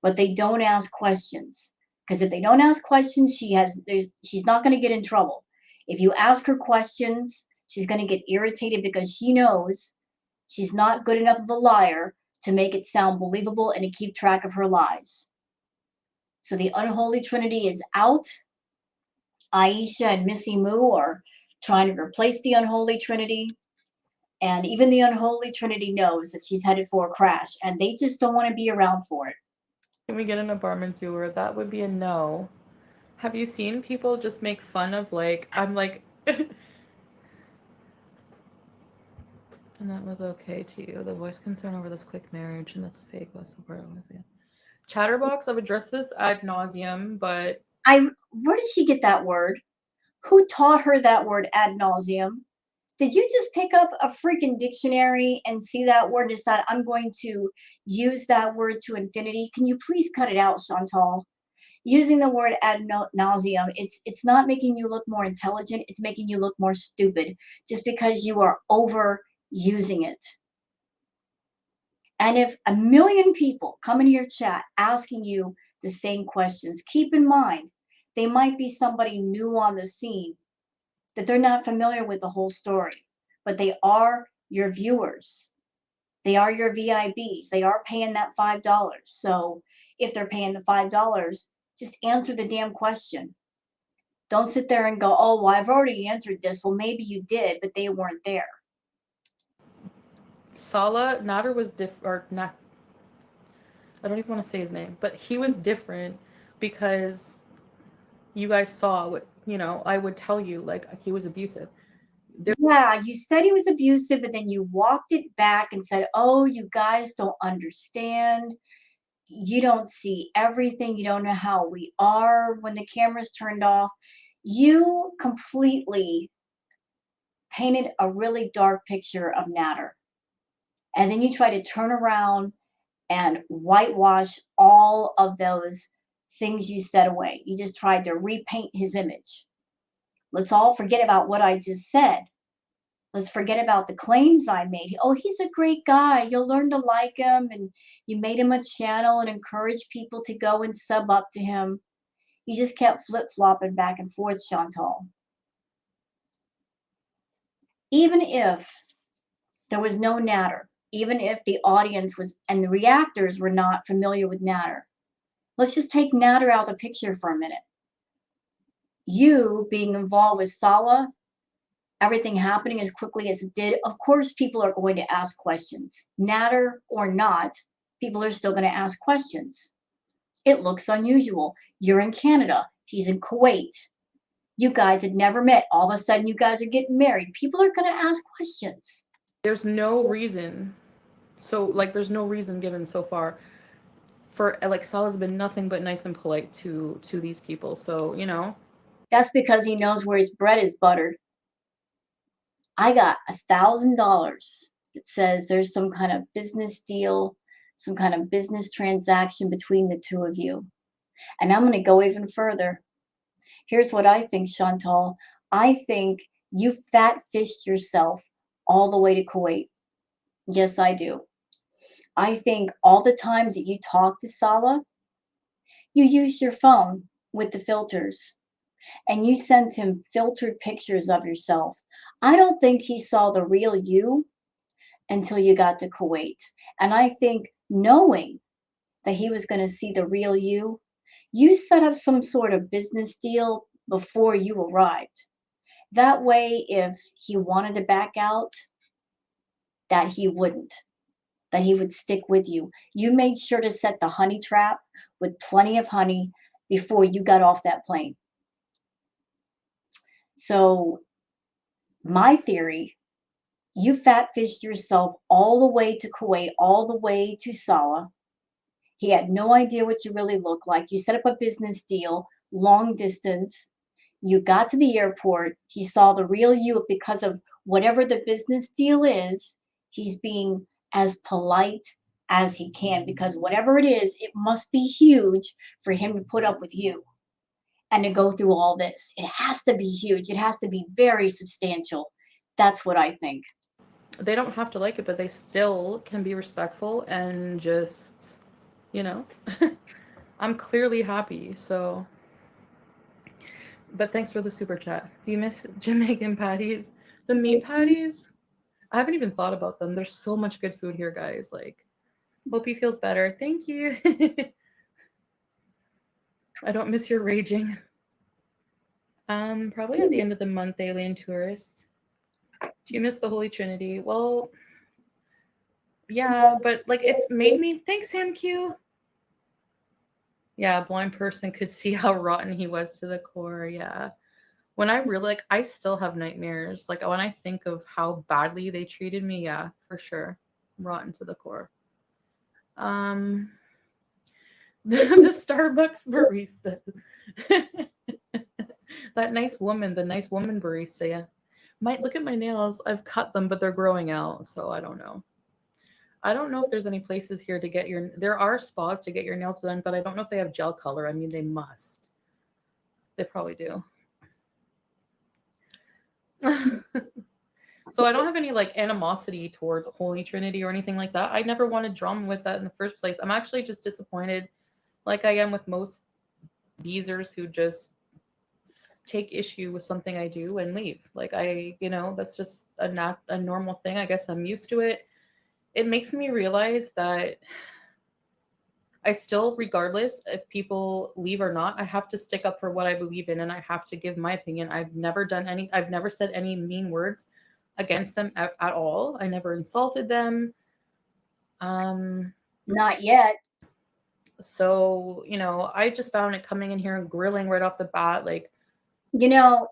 but they don't ask questions. Because if they don't ask questions, she's not going to get in trouble. If you ask her questions, she's going to get irritated because she knows she's not good enough of a liar to make it sound believable and to keep track of her lies. So the unholy trinity is out. Aisha and Missy Moo are trying to replace the unholy trinity. And even the unholy trinity knows that she's headed for a crash, and they just don't want to be around for it. Can we get an apartment tour? That would be a no. Have you seen people just make fun of I'm like and that was okay to you. The voice concern over this quick marriage and that's fake was support. Chatterbox, I've addressed this ad nauseum, but Where did she get that word? Who taught her that word ad nauseum? Did you just pick up a freaking dictionary and see that word and decide I'm going to use that word to infinity? Can you please cut it out, Chantal? Using the word ad nauseum, it's not making you look more intelligent. It's making you look more stupid just because you are overusing it. And if a million people come into your chat asking you the same questions, keep in mind they might be somebody new on the scene that they're not familiar with the whole story, but they are your viewers. They are your VIBs. They are paying that $5. So if they're paying the $5, just answer the damn question. Don't sit there and go, oh, well, I've already answered this. Well, maybe you did, but they weren't there. Sala Nader was or not. I don't even want to say his name, but he was different because you guys saw what I would tell you he was abusive. Yeah, you said he was abusive, and then you walked it back and said, "Oh, you guys don't understand. You don't see everything. You don't know how we are when the camera's turned off." You completely painted a really dark picture of Natter. And then you try to turn around and whitewash all of those things you said away. You just tried to repaint his image. Let's all forget about what I just said. Let's forget about the claims I made. Oh, he's a great guy. You'll learn to like him. And you made him a channel and encouraged people to go and sub up to him. You just kept flip flopping back and forth, Chantal. Even if there was no Natter, even if the audience was and the reactors were not familiar with Natter, let's just take Natter out of the picture for a minute. You being involved with Sala, everything happening as quickly as it did, of course, people are going to ask questions. Natter or not, people are still going to ask questions. It looks unusual. You're in Canada, he's in Kuwait. You guys had never met. All of a sudden, you guys are getting married. People are going to ask questions. There's no reason. So like, there's no reason given so far for like Salah's been nothing but nice and polite to these people. So That's because he knows where his bread is buttered. I got $1,000. It says there's some kind of business deal, some kind of business transaction between the two of you. And I'm going to go even further. Here's what I think, Chantal. I think you fat fished yourself all the way to Kuwait. Yes, I do. I think all the times that you talked to Salah, you used your phone with the filters and you sent him filtered pictures of yourself. I don't think he saw the real you until you got to Kuwait. And I think knowing that he was going to see the real you, you set up some sort of business deal before you arrived. That way, if he wanted to back out, that he wouldn't, that he would stick with you. You made sure to set the honey trap with plenty of honey before you got off that plane. So, my theory, you fat fished yourself all the way to Kuwait, all the way to Salah. He had no idea what you really looked like. You set up a business deal, long distance. You got to the airport. He saw the real you because of whatever the business deal is. He's being as polite as he can because whatever it is, it must be huge for him to put up with you and to go through all this. It has to be huge. It has to be very substantial. That's what I think. they don't have to like it, but they still can be respectful and just, you know, I'm clearly happy. So, but thanks for the super chat. Do you miss Jamaican patties? The meat patties? I haven't even thought about them. There's so much good food here, guys. Like, hope he feels better. Thank you. I don't miss your raging. Probably at the end of the month, Alien Tourist. Do you miss the Holy Trinity? Well, yeah, but like it's made me. Thanks, Sam Q. Yeah, a blind person could see how rotten he was to the core. Yeah. When I really like, I still have nightmares. Like when I think of how badly they treated me, yeah, for sure, rotten to the core. Um, the Starbucks barista, that nice woman, the nice woman barista. Yeah, might look at my nails. I've cut them, but they're growing out, so I don't know. I don't know if there's any places here to get your. There are spas to get your nails done, but I don't know if they have gel color. I mean, they must. They probably do. So I don't have any like animosity towards Holy Trinity or anything like that. I never wanted drama with that in the first place. I'm actually just disappointed, like I am with most beezers who just take issue with something I do and leave. Like that's just a normal thing. I guess I'm used to it. It makes me realize that I still, regardless if people leave or not, I have to stick up for what I believe in and I have to give my opinion. I've never said any mean words against them at all. I never insulted them. Um, Not yet. so, I just found it coming in here and grilling right off the bat. Like, You know,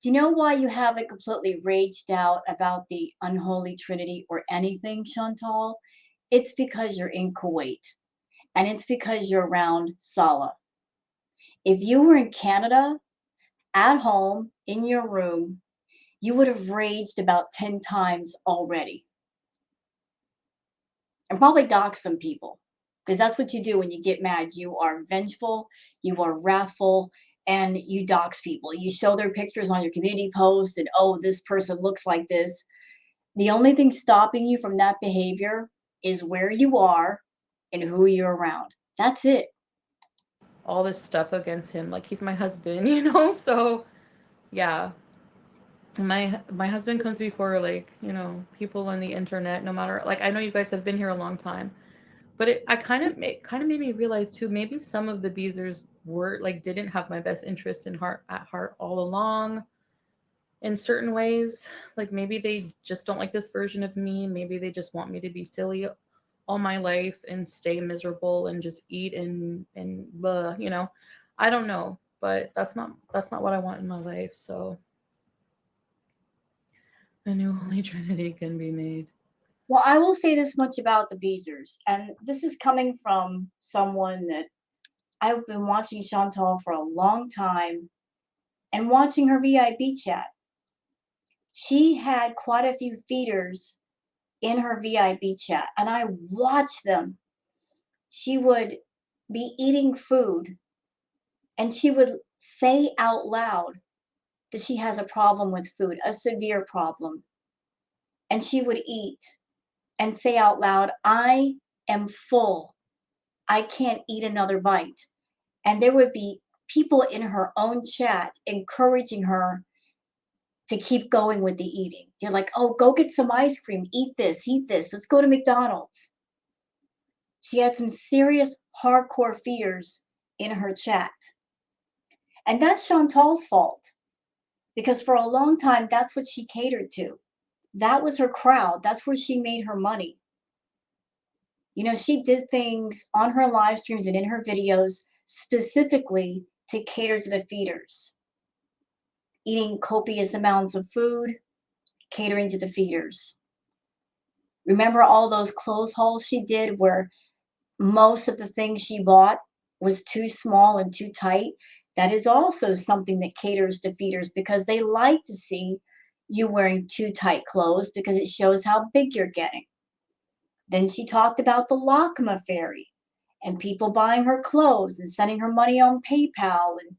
Do you know why you haven't completely raged out about the unholy trinity or anything, Chantal? It's because you're in Kuwait and it's because you're around Salah. If you were in Canada, at home, in your room, you would have raged about 10 times already and probably doxed some people because that's what you do when you get mad. You are vengeful, you are wrathful, and you dox people. You show their pictures on your community post and, oh, this person looks like this. The only thing stopping you from that behavior is where you are and who you're around. That's it. All this stuff against him, like he's my husband, you know. So yeah, my husband comes before, like, you know, people on the internet. No matter, like, I know you guys have been here a long time, but I kind of made me realize too, maybe some of the Beezers were like didn't have my best interest in heart at heart all along in certain ways. Like maybe they just don't like this version of me. Maybe they just want me to be silly all my life and stay miserable and just eat and blah, you know. I don't know, but that's not what I want in my life. So a new Holy Trinity can be made. Well, I will say this much about the Beezers, and this is coming from someone that I've been watching Chantal for a long time and watching her VIB chat. She had quite a few feeders in her VIB chat, and I watched them. She would be eating food and she would say out loud that she has a problem with food, a severe problem. And she would eat and say out loud, I am full. I can't eat another bite. And there would be people in her own chat encouraging her to keep going with the eating. They're like, oh, go get some ice cream, eat this, eat this, let's go to McDonald's. She had some serious hardcore feeders in her chat. And that's Chantal's fault because for a long time, that's what she catered to. That was her crowd. That's where she made her money. You know, she did things on her live streams and in her videos specifically to cater to the feeders, eating copious amounts of food, catering to the feeders. Remember all those clothes hauls she did where most of the things she bought was too small and too tight? That is also something that caters to feeders because they like to see you wearing too tight clothes because it shows how big you're getting. Then she talked about the Lakma fairy and people buying her clothes and sending her money on PayPal. And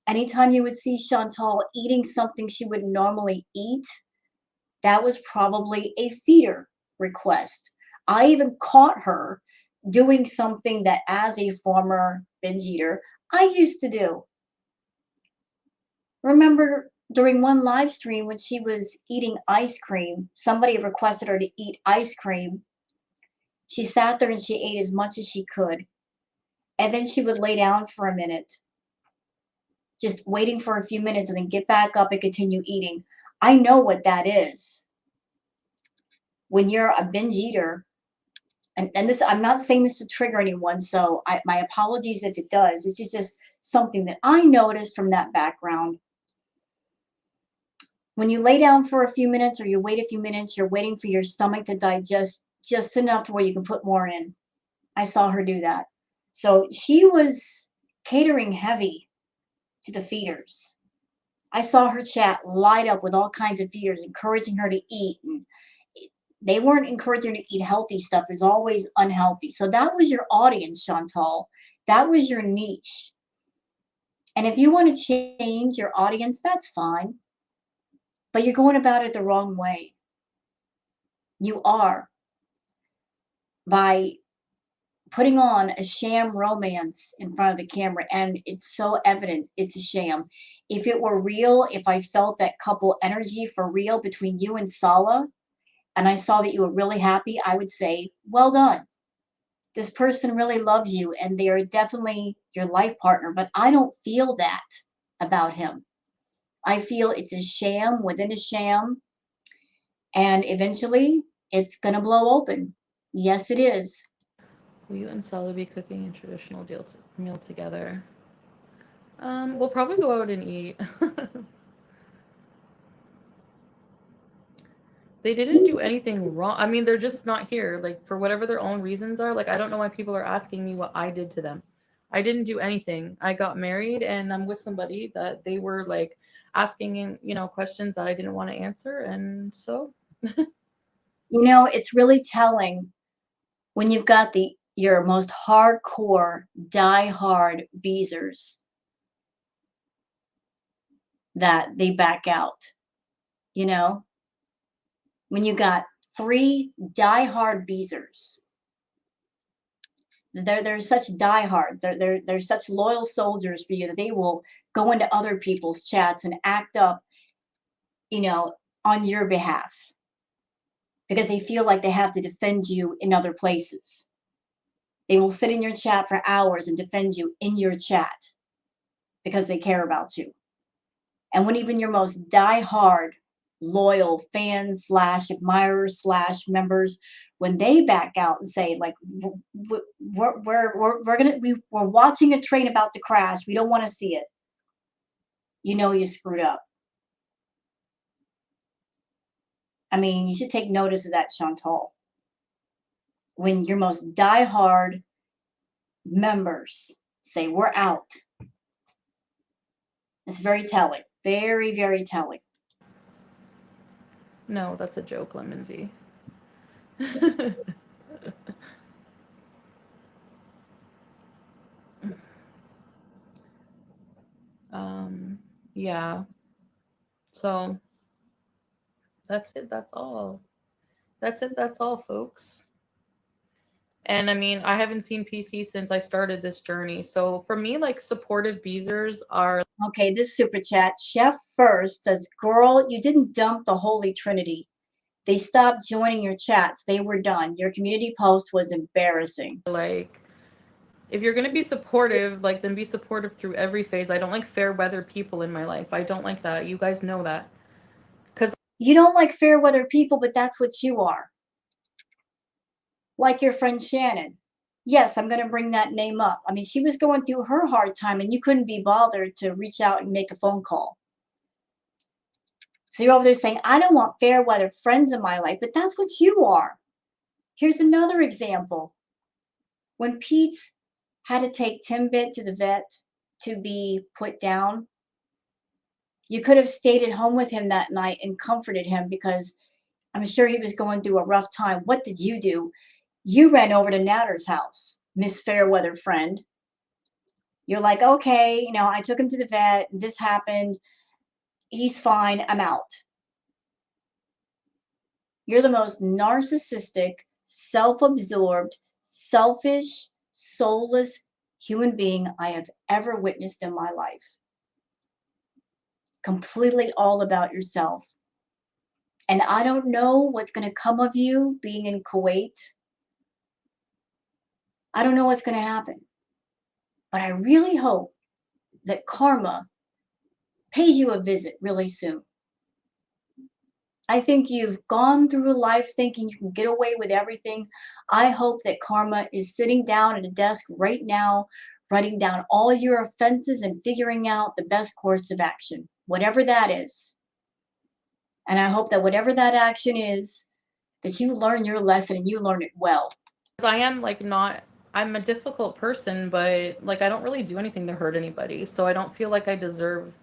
anytime you would see Chantal eating something she would normally eat, that was probably a feeder request. I even caught her doing something that, as a former binge eater, I used to do. Remember during one live stream when she was eating ice cream, somebody requested her to eat ice cream. She sat there and she ate as much as she could. And then she would lay down for a minute, just waiting for a few minutes and then get back up and continue eating. I know what that is. When you're a binge eater, and this, I'm not saying this to trigger anyone, so my apologies if it does. It's just something that I noticed from that background. When you lay down for a few minutes or you wait a few minutes, you're waiting for your stomach to digest just enough to where you can put more in. I saw her do that. So she was catering heavy to the feeders. I saw her chat light up with all kinds of feeders, encouraging her to eat. And they weren't encouraging her to eat healthy stuff. It was always unhealthy. So that was your audience, Chantal. That was your niche. And if you want to change your audience, that's fine. But you're going about it the wrong way. You are by putting on a sham romance in front of the camera, and it's so evident it's a sham. If it were real, if I felt that couple energy for real between you and Sala, and I saw that you were really happy, I would say, well done. This person really loves you and they are definitely your life partner, but I don't feel that about him. I feel it's a sham within a sham, and eventually it's going to blow open. Yes, it is. Will you and Sally be cooking a traditional meal together? We'll probably go out and eat. They didn't do anything wrong. I mean, they're just not here. Like for whatever their own reasons are. Like I don't know why people are asking me what I did to them. I didn't do anything. I got married and I'm with somebody that they were like asking, questions that I didn't want to answer, and so It's really telling when you've got your most hardcore, die-hard beezers that they back out. You know, when you got three die-hard beezers, they're such diehards. They're such loyal soldiers for you that they will go into other people's chats and act up, you know, on your behalf because they feel like they have to defend you in other places. They will sit in your chat for hours and defend you in your chat because they care about you. And when even your most die-hard, loyal fans slash admirers slash members, when they back out and say like, we're watching a train about to crash, we don't want to see it, you screwed up. I mean, you should take notice of that, Chantal. When your most die-hard members say we're out, it's very telling, very, very telling. no, that's a joke, Lemonsy. um, yeah. So that's it. That's all. That's it. That's all, folks. And I mean, I haven't seen PC since I started this journey. So for me, like supportive beezers are Okay, this super chat, Chef First says, girl, you didn't dump the Holy Trinity. They stopped joining your chats. They were done. Your community post was embarrassing. like, if you're gonna be supportive, like then be supportive through every phase. I don't like fair weather people in my life. I don't like that. You guys know that. Cause You don't like fair weather people, but that's what you are. Like your friend Shannon. Yes, I'm going to bring that name up. I mean, she was going through her hard time and you couldn't be bothered to reach out and make a phone call. So you're over there saying, I don't want fair weather friends in my life, but that's what you are. Here's another example. When Pete had to take Timbit to the vet to be put down, you could have stayed at home with him that night and comforted him because I'm sure he was going through a rough time. What did you do? You ran over to Natter's house, Miss Fairweather friend. You're like, okay, I took him to the vet. This happened. He's fine. I'm out. You're the most narcissistic, self-absorbed, selfish, soulless human being I have ever witnessed in my life. Completely all about yourself. And I don't know what's going to come of you being in Kuwait. I don't know what's going to happen. But I really hope that karma pays you a visit really soon. I think you've gone through life thinking you can get away with everything. I hope that karma is sitting down at a desk right now, writing down all your offenses and figuring out the best course of action, whatever that is. And I hope that whatever that action is, that you learn your lesson and you learn it well. I am like not I'm a difficult person, but like I don't really do anything to hurt anybody. So I don't feel like I deserve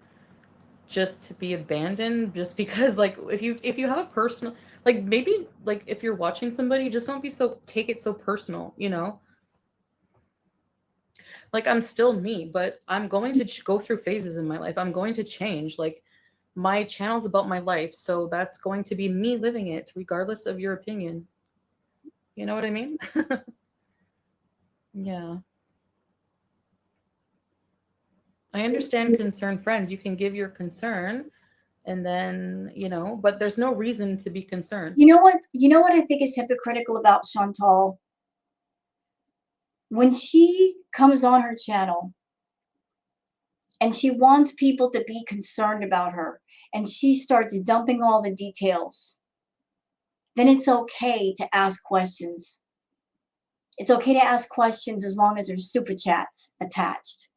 just to be abandoned just because like if you have a personal like maybe like if you're watching somebody, just don't be so take it so personal. Like I'm still me, but I'm going to go through phases in my life. I'm going to change. Like my channel's about my life, so that's going to be me living it regardless of your opinion. You know what I mean? Yeah. I understand concerned friends. You can give your concern and then, but there's no reason to be concerned. You know what? You know what I think is hypocritical about Chantal? When she comes on her channel and she wants people to be concerned about her and she starts dumping all the details, then it's okay to ask questions. It's okay to ask questions as long as there's super chats attached.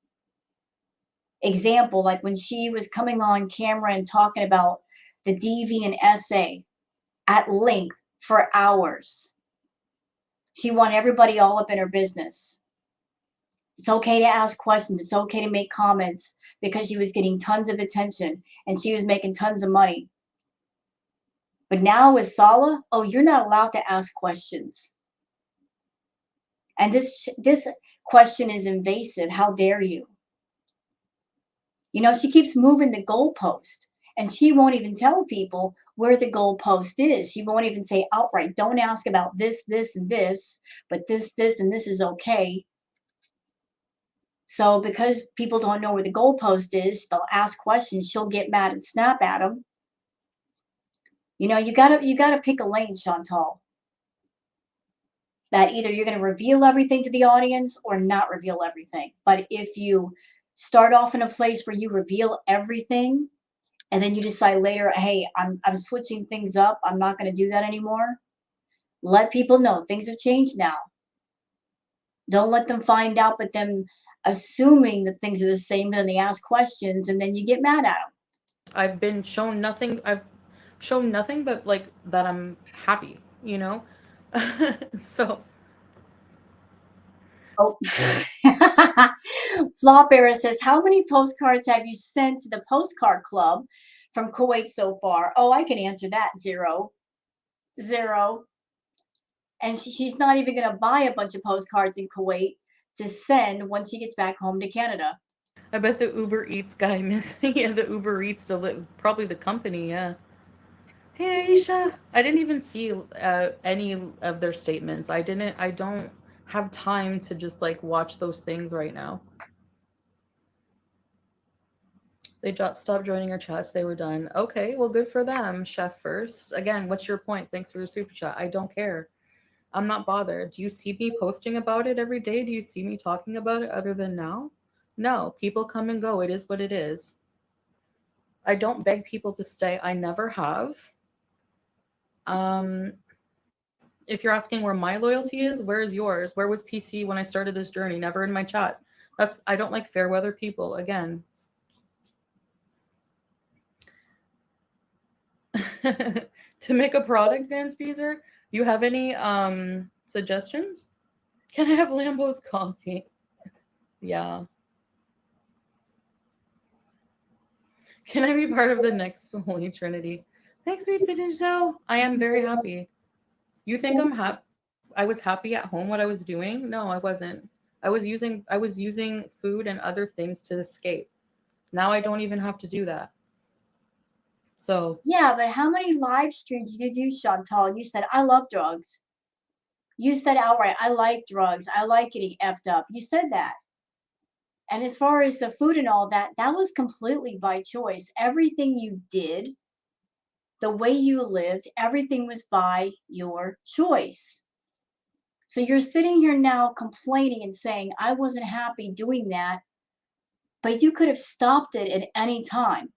Example, like when she was coming on camera and talking about the deviant essay at length for hours. She wanted everybody all up in her business. It's okay to ask questions. It's okay to make comments because she was getting tons of attention and she was making tons of money. But now with Sala, oh, you're not allowed to ask questions. And this question is invasive. How dare you? You know, she keeps moving the goalpost and she won't even tell people where the goalpost is. She won't even say outright, don't ask about this, this, and this, but this, and this is okay. So because people don't know where the goalpost is, they'll ask questions. She'll get mad and snap at them. You know, you gotta pick a lane, Chantal. That either you're going to reveal everything to the audience or not reveal everything. But if you start off in a place where you reveal everything and then you decide later, hey, I'm switching things up. I'm not going to do that anymore. Let people know things have changed now. Don't let them find out, but them assuming that things are the same, then they ask questions and then you get mad at them. I've been shown nothing. I've shown nothing but like that I'm happy, you know? So Oh, Flop Era says, how many postcards have you sent to the postcard club from Kuwait so far? Oh, I can answer that. Zero. Zero. And she's not even going to buy a bunch of postcards in Kuwait to send when she gets back home to Canada. I bet the Uber Eats guy missing. Yeah, the Uber Eats probably the company. Yeah. Hey Aisha, I didn't even see any of their statements. I didn't. I don't have time to just like watch those things right now. They stopped joining our chats. They were done. Okay, well, good for them. Chef first. Again, what's your point? Thanks for your super chat. I don't care. I'm not bothered. Do you see me posting about it every day? Do you see me talking about it other than now? No, people come and go. It is what it is. I don't beg people to stay. I never have. Um, if you're asking where my loyalty is, where is yours? Where was PC when I started this journey? Never in my chats. I don't like fair weather people. Again, to make a product, Van Speezer, you have any suggestions? Can I have Lambo's coffee? Yeah. Can I be part of the next Holy Trinity? Thanks, sweet Benito. I am very happy. You think I'm happy? I was happy at home. What I was doing? No, I wasn't. I was using food and other things to escape. Now I don't even have to do that. So Yeah, but how many live streams did you do, Chantal? You said, I love drugs. You said outright, I like drugs. I like getting effed up. You said that. And as far as the food and all that, that was completely by choice. Everything you did, the way you lived, everything was by your choice. So you're sitting here now complaining and saying, I wasn't happy doing that, but you could have stopped it at any time.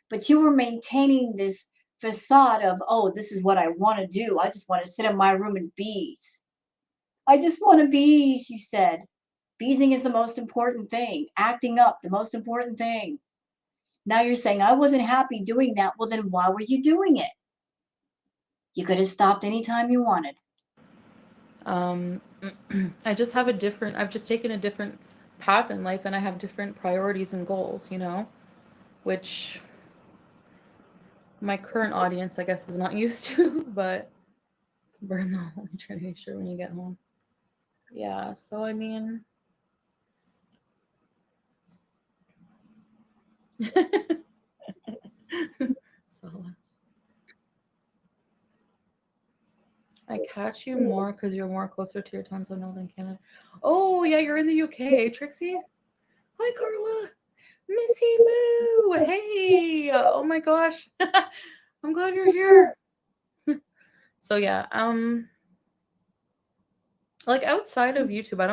But you were maintaining this facade of, oh, this is what I want to do. I just want to sit in my room and bees. I just want to bees, you said. Beesing is the most important thing. Acting up, the most important thing. Now you're saying, I wasn't happy doing that. Well, then why were you doing it? You could have stopped anytime you wanted. um I've just taken a different path in life and I have different priorities and goals, which my current audience I guess is not used to, but burn the whole Trinity shirt when you get home. Yeah, so I mean so I catch you more because you're more closer to your time zone now than Canada. Oh yeah, you're in the UK, Trixie? Hi Carla. Missy Moo. Hey. Oh my gosh. I'm glad you're here. So yeah, like outside of YouTube, I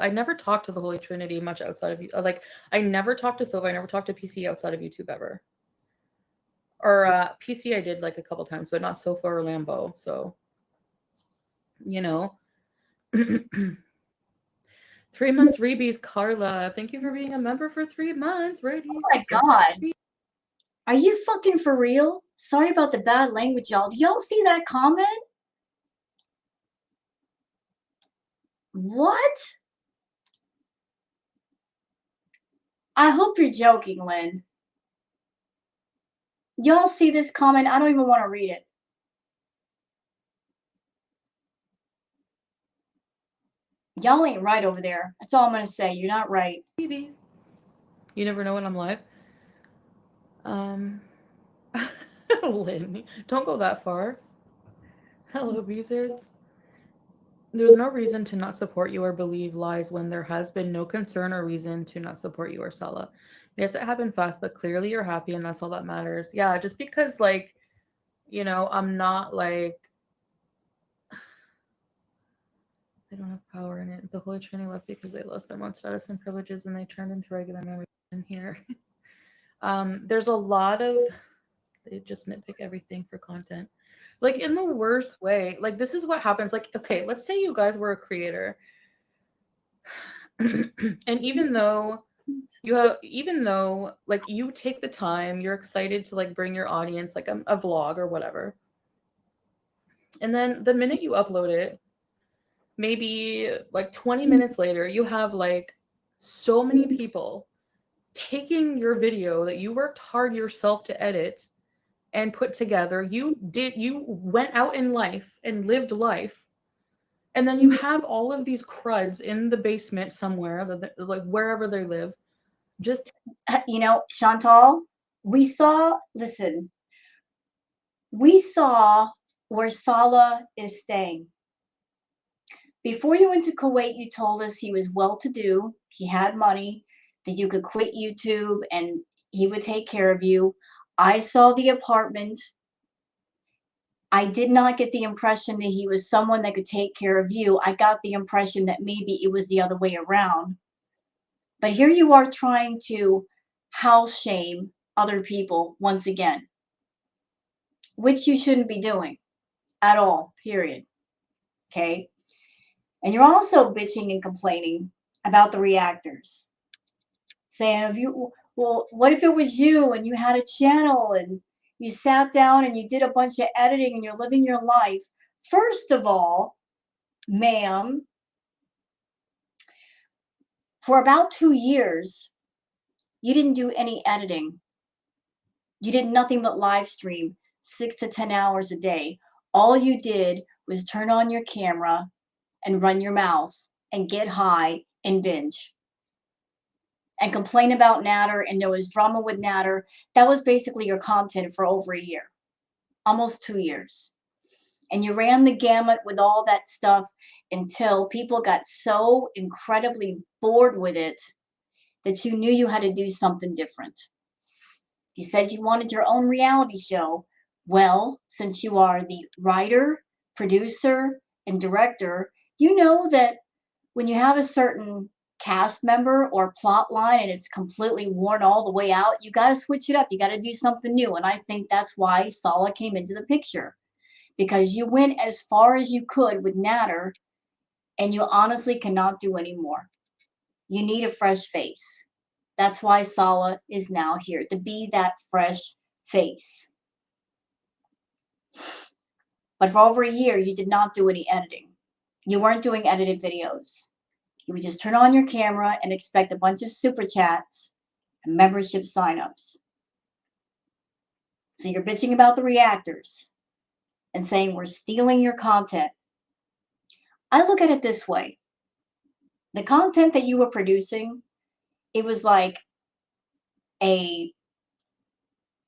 never talk to the Holy Trinity much outside of you. Like I never talked to Silva, I never talked to PC outside of YouTube ever. Or PC I did like a couple times, but not Sofa or Lambo. So, you know. 3 months rebies, Carla. Thank you for being a member for 3 months. Ready Oh to my set God. Are you fucking for real? Sorry about the bad language, y'all. Do y'all see that comment? What? I hope you're joking, Lynn. Y'all see this comment? I don't even want to read it. Y'all ain't right over there. That's all I'm going to say. You're not right. TVs. You never know when I'm live. Lynn, don't go that far. Hello, Beezers. There's no reason to not support you or believe lies when there has been no concern or reason to not support you or Sella. Yes, it happened fast, but clearly you're happy and that's all that matters. Yeah, just because, like, I'm not like, they don't have power in it. The Holy Trinity left because they lost their own status and privileges and they turned into regular members in here. There's a lot of, they just nitpick everything for content. Like, in the worst way. Like, this is what happens. Like, okay, let's say you guys were a creator. And even though like you take the time, you're excited to like bring your audience like a vlog or whatever, and then the minute you upload it, maybe like 20 minutes later, you have like so many people taking your video that you worked hard yourself to edit and put together. You went out in life and lived life, and then you have all of these cruds in the basement somewhere, like wherever they live, just Chantal, listen, we saw where Salah is staying. Before you went to Kuwait, you told us he was well-to-do, he had money, that you could quit YouTube and he would take care of you. I saw the apartment. I did not get the impression that he was someone that could take care of you. I got the impression that maybe it was the other way around. But here you are trying to house shame other people once again, which you shouldn't be doing at all, period. Okay? And you're also bitching and complaining about the reactors, saying, well, what if it was you and you had a channel and you sat down and you did a bunch of editing and you're living your life? First of all, ma'am, for about 2 years, you didn't do any editing. You did nothing but live stream 6 to 10 hours a day. All you did was turn on your camera and run your mouth and get high and binge and complain about Natter, and there was drama with Natter. That was basically your content for over a year, almost 2 years. And you ran the gamut with all that stuff until people got so incredibly bored with it that you knew you had to do something different. You said you wanted your own reality show. Well, since you are the writer, producer, and director, you know that when you have a certain cast member or plot line and it's completely worn all the way out, you got to switch it up. You got to do something new. And I think that's why Sala came into the picture, because you went as far as you could with Natter and you honestly cannot do anymore. You need a fresh face. That's why Sala is now here, to be that fresh face. But for over a year, you did not do any editing. You weren't doing edited videos. You would just turn on your camera and expect a bunch of super chats and membership signups. So you're bitching about the reactors and saying we're stealing your content. I look at it this way. The content that you were producing, it was like a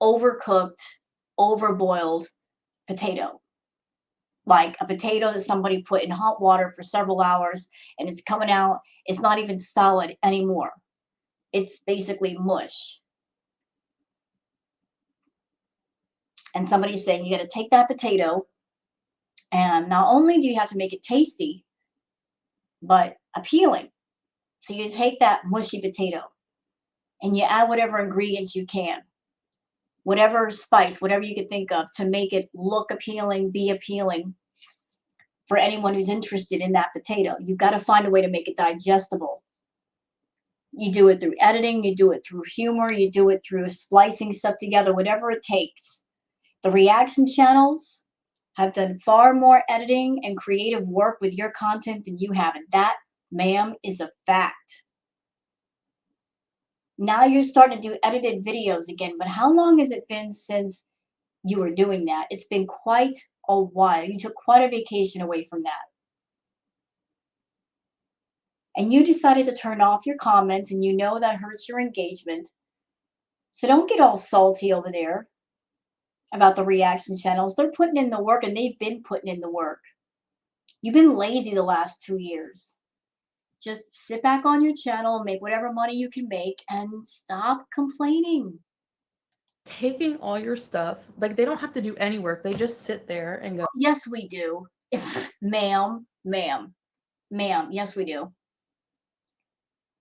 overcooked, overboiled potato. Like a potato that somebody put in hot water for several hours and it's coming out, it's not even solid anymore. It's basically mush. And somebody's saying you got to take that potato, and not only do you have to make it tasty, but appealing. So you take that mushy potato and you add whatever ingredients you can, whatever spice, whatever you could think of to make it look appealing, be appealing for anyone who's interested in that potato. You've got to find a way to make it digestible. You do it through editing, you do it through humor, you do it through splicing stuff together, whatever it takes The reaction channels have done far more editing and creative work with your content than you have. And that, ma'am, is a fact. Now you're starting to do edited videos again, but how long has it been since you were doing that? It's been quite a while. You took quite a vacation away from that. And you decided to turn off your comments, and you know that hurts your engagement. So don't get all salty over there about the reaction channels. They're putting in the work, and they've been putting in the work. You've been lazy the last 2 years. Just sit back on your channel, make whatever money you can make, and stop complaining. Taking all your stuff, like they don't have to do any work. They just sit there and go, Yes, we do. Ma'am, ma'am, ma'am. Yes, we do.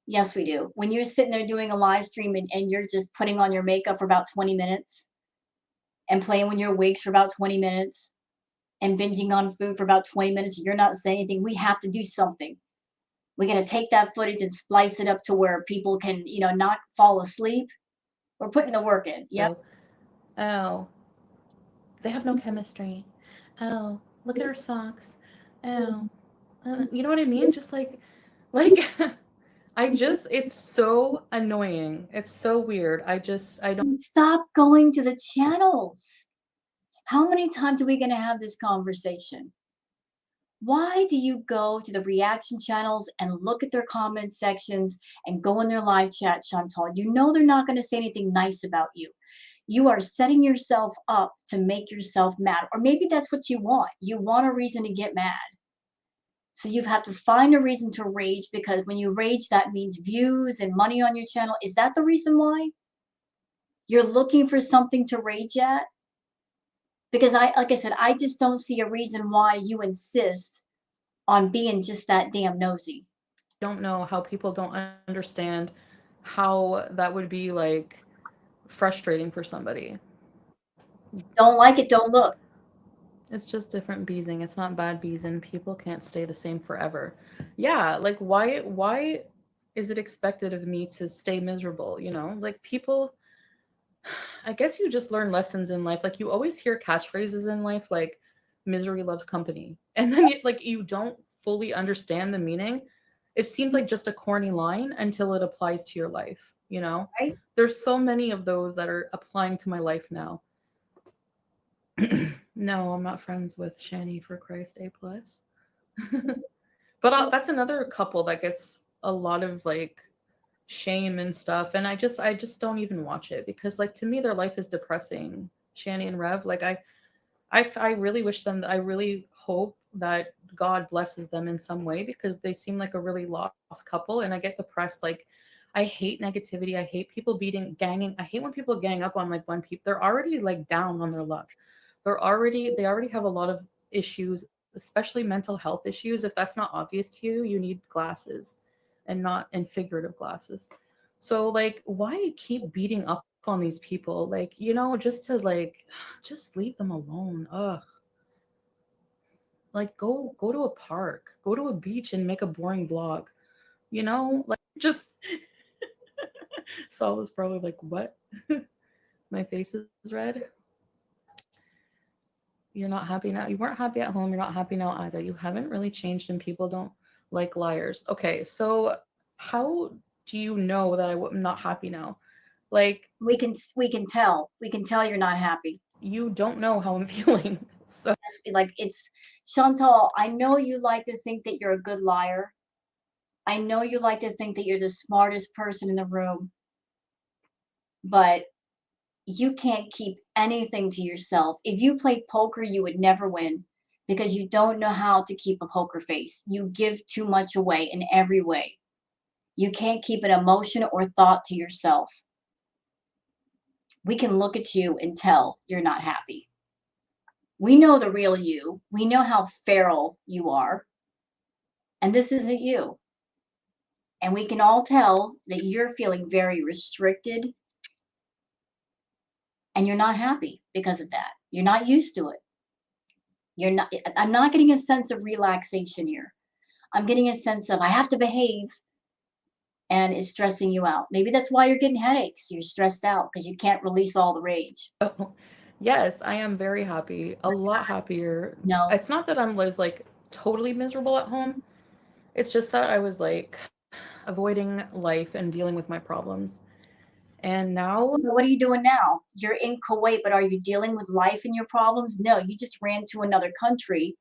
Yes, we do. When you're sitting there doing a live stream and you're just putting on your makeup for about 20 minutes and playing with your wigs for about 20 minutes and binging on food for about 20 minutes, you're not saying anything. We have to do something. We got to take that footage and splice it up to where people can, not fall asleep. We're putting the work in. Yep. oh, they have no chemistry. Oh, look at her socks. Oh, you know what I mean? Just like it's so annoying. It's so weird. I don't. Stop going to the channels. How many times are we going to have this conversation? Why do you go to the reaction channels and look at their comment sections and go in their live chat, Chantal? You know they're not going to say anything nice about you. You are setting yourself up to make yourself mad. Or maybe that's what you want. You want a reason to get mad. So you have to find a reason to rage, because when you rage, that means views and money on your channel. Is that the reason why? You're looking for something to rage at? Because like I said, I just don't see a reason why you insist on being just that damn nosy. Don't know how people don't understand how that would be like frustrating for somebody. Don't like it, don't look. It's just different beezing. It's not bad beezing. People can't stay the same forever. Yeah, like why is it expected of me to stay miserable, you know? Like people, I guess you just learn lessons in life. Like you always hear catchphrases in life like misery loves company. And then you don't fully understand the meaning. It seems like just a corny line until it applies to your life, you know? Right? There's so many of those that are applying to my life now. No, I'm not friends with Shani for Christ A plus. But that's another couple that gets a lot of like shame and stuff, and I just don't even watch it because like to me their life is depressing. Shani and Rev, like I really wish them. I really hope that God blesses them in some way because they seem like a really lost couple, and I get depressed. Like I hate negativity. I hate people ganging. I hate when people gang up on like when people they're already like down on their luck. They already have a lot of issues, especially mental health issues. If that's not obvious to you, you need glasses, and not in figurative glasses. So like, why keep beating up on these people? Like, just to like, just leave them alone. Ugh. Like, go to a park, go to a beach, and make a boring vlog. Like just Saul is probably like, what? My face is red. You're not happy now. You weren't happy at home. You're not happy now either. You haven't really changed, and people don't like liars. Okay, so how do you know that I'm not happy now? Like, We can tell. We can tell you're not happy. you don't know how I'm feeling. So Like, it's Chantal, I know you like to think that you're a good liar. I know you like to think that you're the smartest person in the room, but you can't keep anything to yourself. If you played poker, you would never win because you don't know how to keep a poker face. You give too much away in every way. You can't keep an emotion or thought to yourself. We can look at you and tell you're not happy. We know the real you. We know how feral you are, and this isn't you. And we can all tell that you're feeling very restricted and you're not happy because of that. You're not used to it. I'm not getting a sense of relaxation here. I'm getting a sense of I have to behave, and it's stressing you out. Maybe that's why you're getting headaches. You're stressed out because you can't release all the rage. Yes, I am very happy. A lot happier. No. It's not that I'm was like totally miserable at home. It's just that I was like avoiding life and dealing with my problems. And now, What are you doing now? You're in Kuwait, but are you dealing with life and your problems? No, you just ran to another country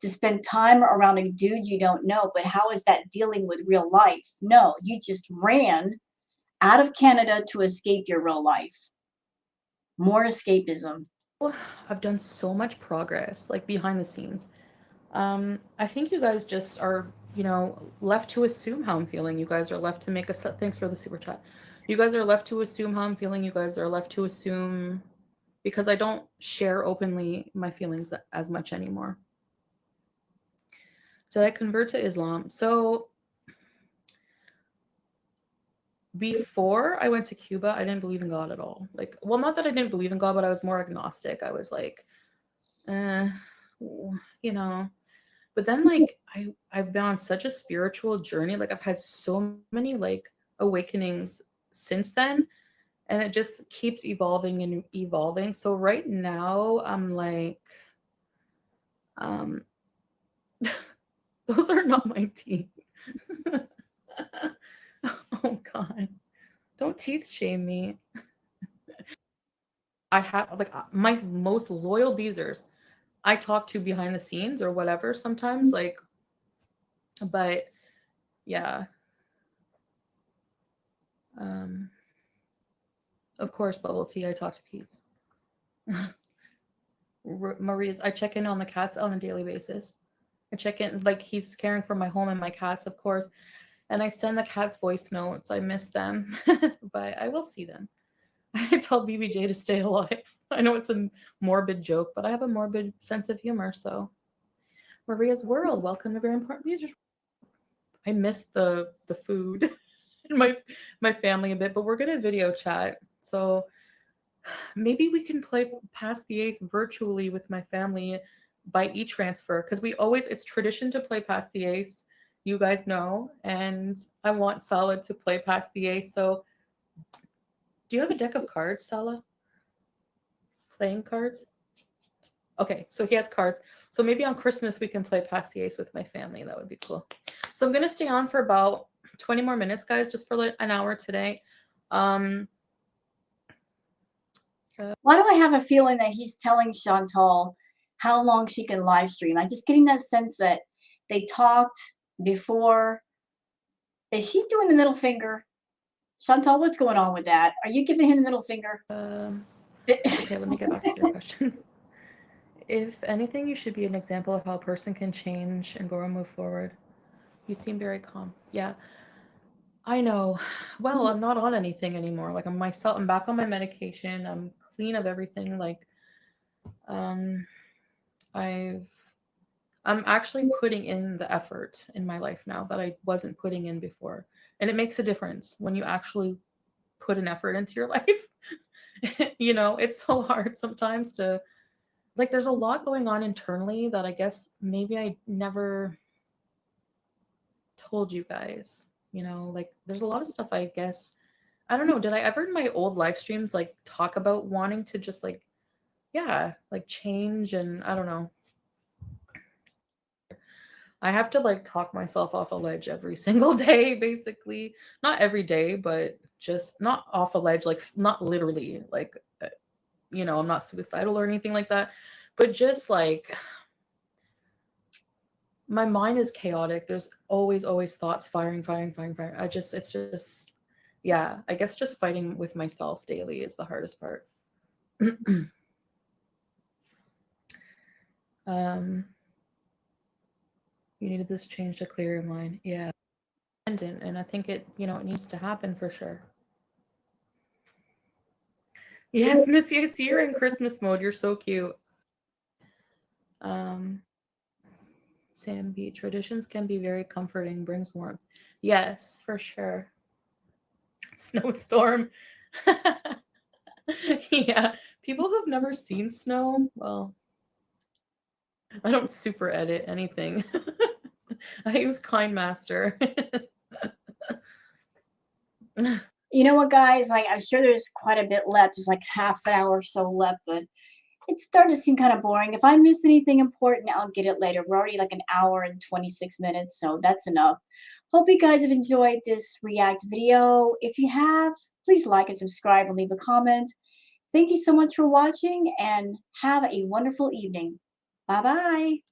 to spend time around a dude you don't know. But how is that dealing with real life? No, you just ran out of Canada to escape your real life. More escapism. I've done so much progress, like behind the scenes. I think you guys just are, left to assume how I'm feeling. You guys are left to make a set. Thanks for the super chat. You guys are left to assume how I'm feeling. You guys are left to assume because I don't share openly my feelings as much anymore. Did I convert to Islam? So before I went to Cuba, I didn't believe in God at all. Like, well, not that I didn't believe in God, but I was more agnostic. I was like, eh, you know. But then like I've been on such a spiritual journey. Like I've had so many like awakenings since then, and it just keeps evolving and evolving. So right now I'm like, um, those are not my teeth. Oh God, don't teeth shame me. I have like my most loyal beezers I talk to behind the scenes or whatever sometimes, like, but yeah. Um, of course, bubble tea. I talk to Pete's. Maria's. I check in on the cats on a daily basis. I check in like he's caring for my home and my cats, of course, and I send the cats voice notes. I miss them, but I will see them. I tell BBJ to stay alive. I know it's a morbid joke, but I have a morbid sense of humor. So Maria's world, welcome to Very Important Music. I miss the food and my family a bit, but we're gonna video chat. So maybe we can play Pass the Ace virtually with my family by e-transfer because we always it's tradition to play Pass the Ace. You guys know, and I want Salah to play Pass the Ace. So, do you have a deck of cards, Salah? Playing cards? Okay, so he has cards. So maybe on Christmas we can play Pass the Ace with my family. That would be cool. So I'm gonna stay on for about 20 more minutes, guys, just for like an hour today. Um, Why do I have a feeling that he's telling Chantal how long she can live stream? I'm just getting that sense that they talked before. Is she doing the middle finger? Chantal, what's going on with that? Are you giving him the middle finger? okay, let me get back to your questions. If anything, you should be an example of how a person can change and grow and move forward. You seem very calm. Yeah, I know. Well, I'm not on anything anymore. Like I'm myself. I'm back on my medication. I'm clean of everything. Like, um, I've. I'm actually putting in the effort in my life now that I wasn't putting in before, and it makes a difference when you actually put an effort into your life. It's so hard sometimes to like. There's a lot going on internally that I guess maybe I never told you guys, like there's a lot of stuff I guess I don't know, did I ever in my old live streams like talk about wanting to just like yeah, like change and I don't know. I have to like talk myself off a ledge every single day basically. Not every day, but just not off a ledge like not literally like I'm not suicidal or anything like that, but just like my mind is chaotic. There's always thoughts firing. It's just, yeah, I guess just fighting with myself daily is the hardest part. um, you needed this change to clear your mind. Yeah. And I think it needs to happen for sure. Yes, Missy, I see you're in Christmas mode. You're so cute. Um, Sam B. Traditions can be very comforting, brings warmth. Yes, for sure. Snowstorm. Yeah, people who've never seen snow, well, I don't super edit anything. I use Kind Master. You know what, guys? Like, I'm sure there's quite a bit left. There's like half an hour or so left, but it's starting to seem kind of boring. If I miss anything important, I'll get it later. We're already like an hour and 26 minutes, so that's enough. Hope you guys have enjoyed this React video. If you have, please like and subscribe and leave a comment. Thank you so much for watching and have a wonderful evening. Bye bye.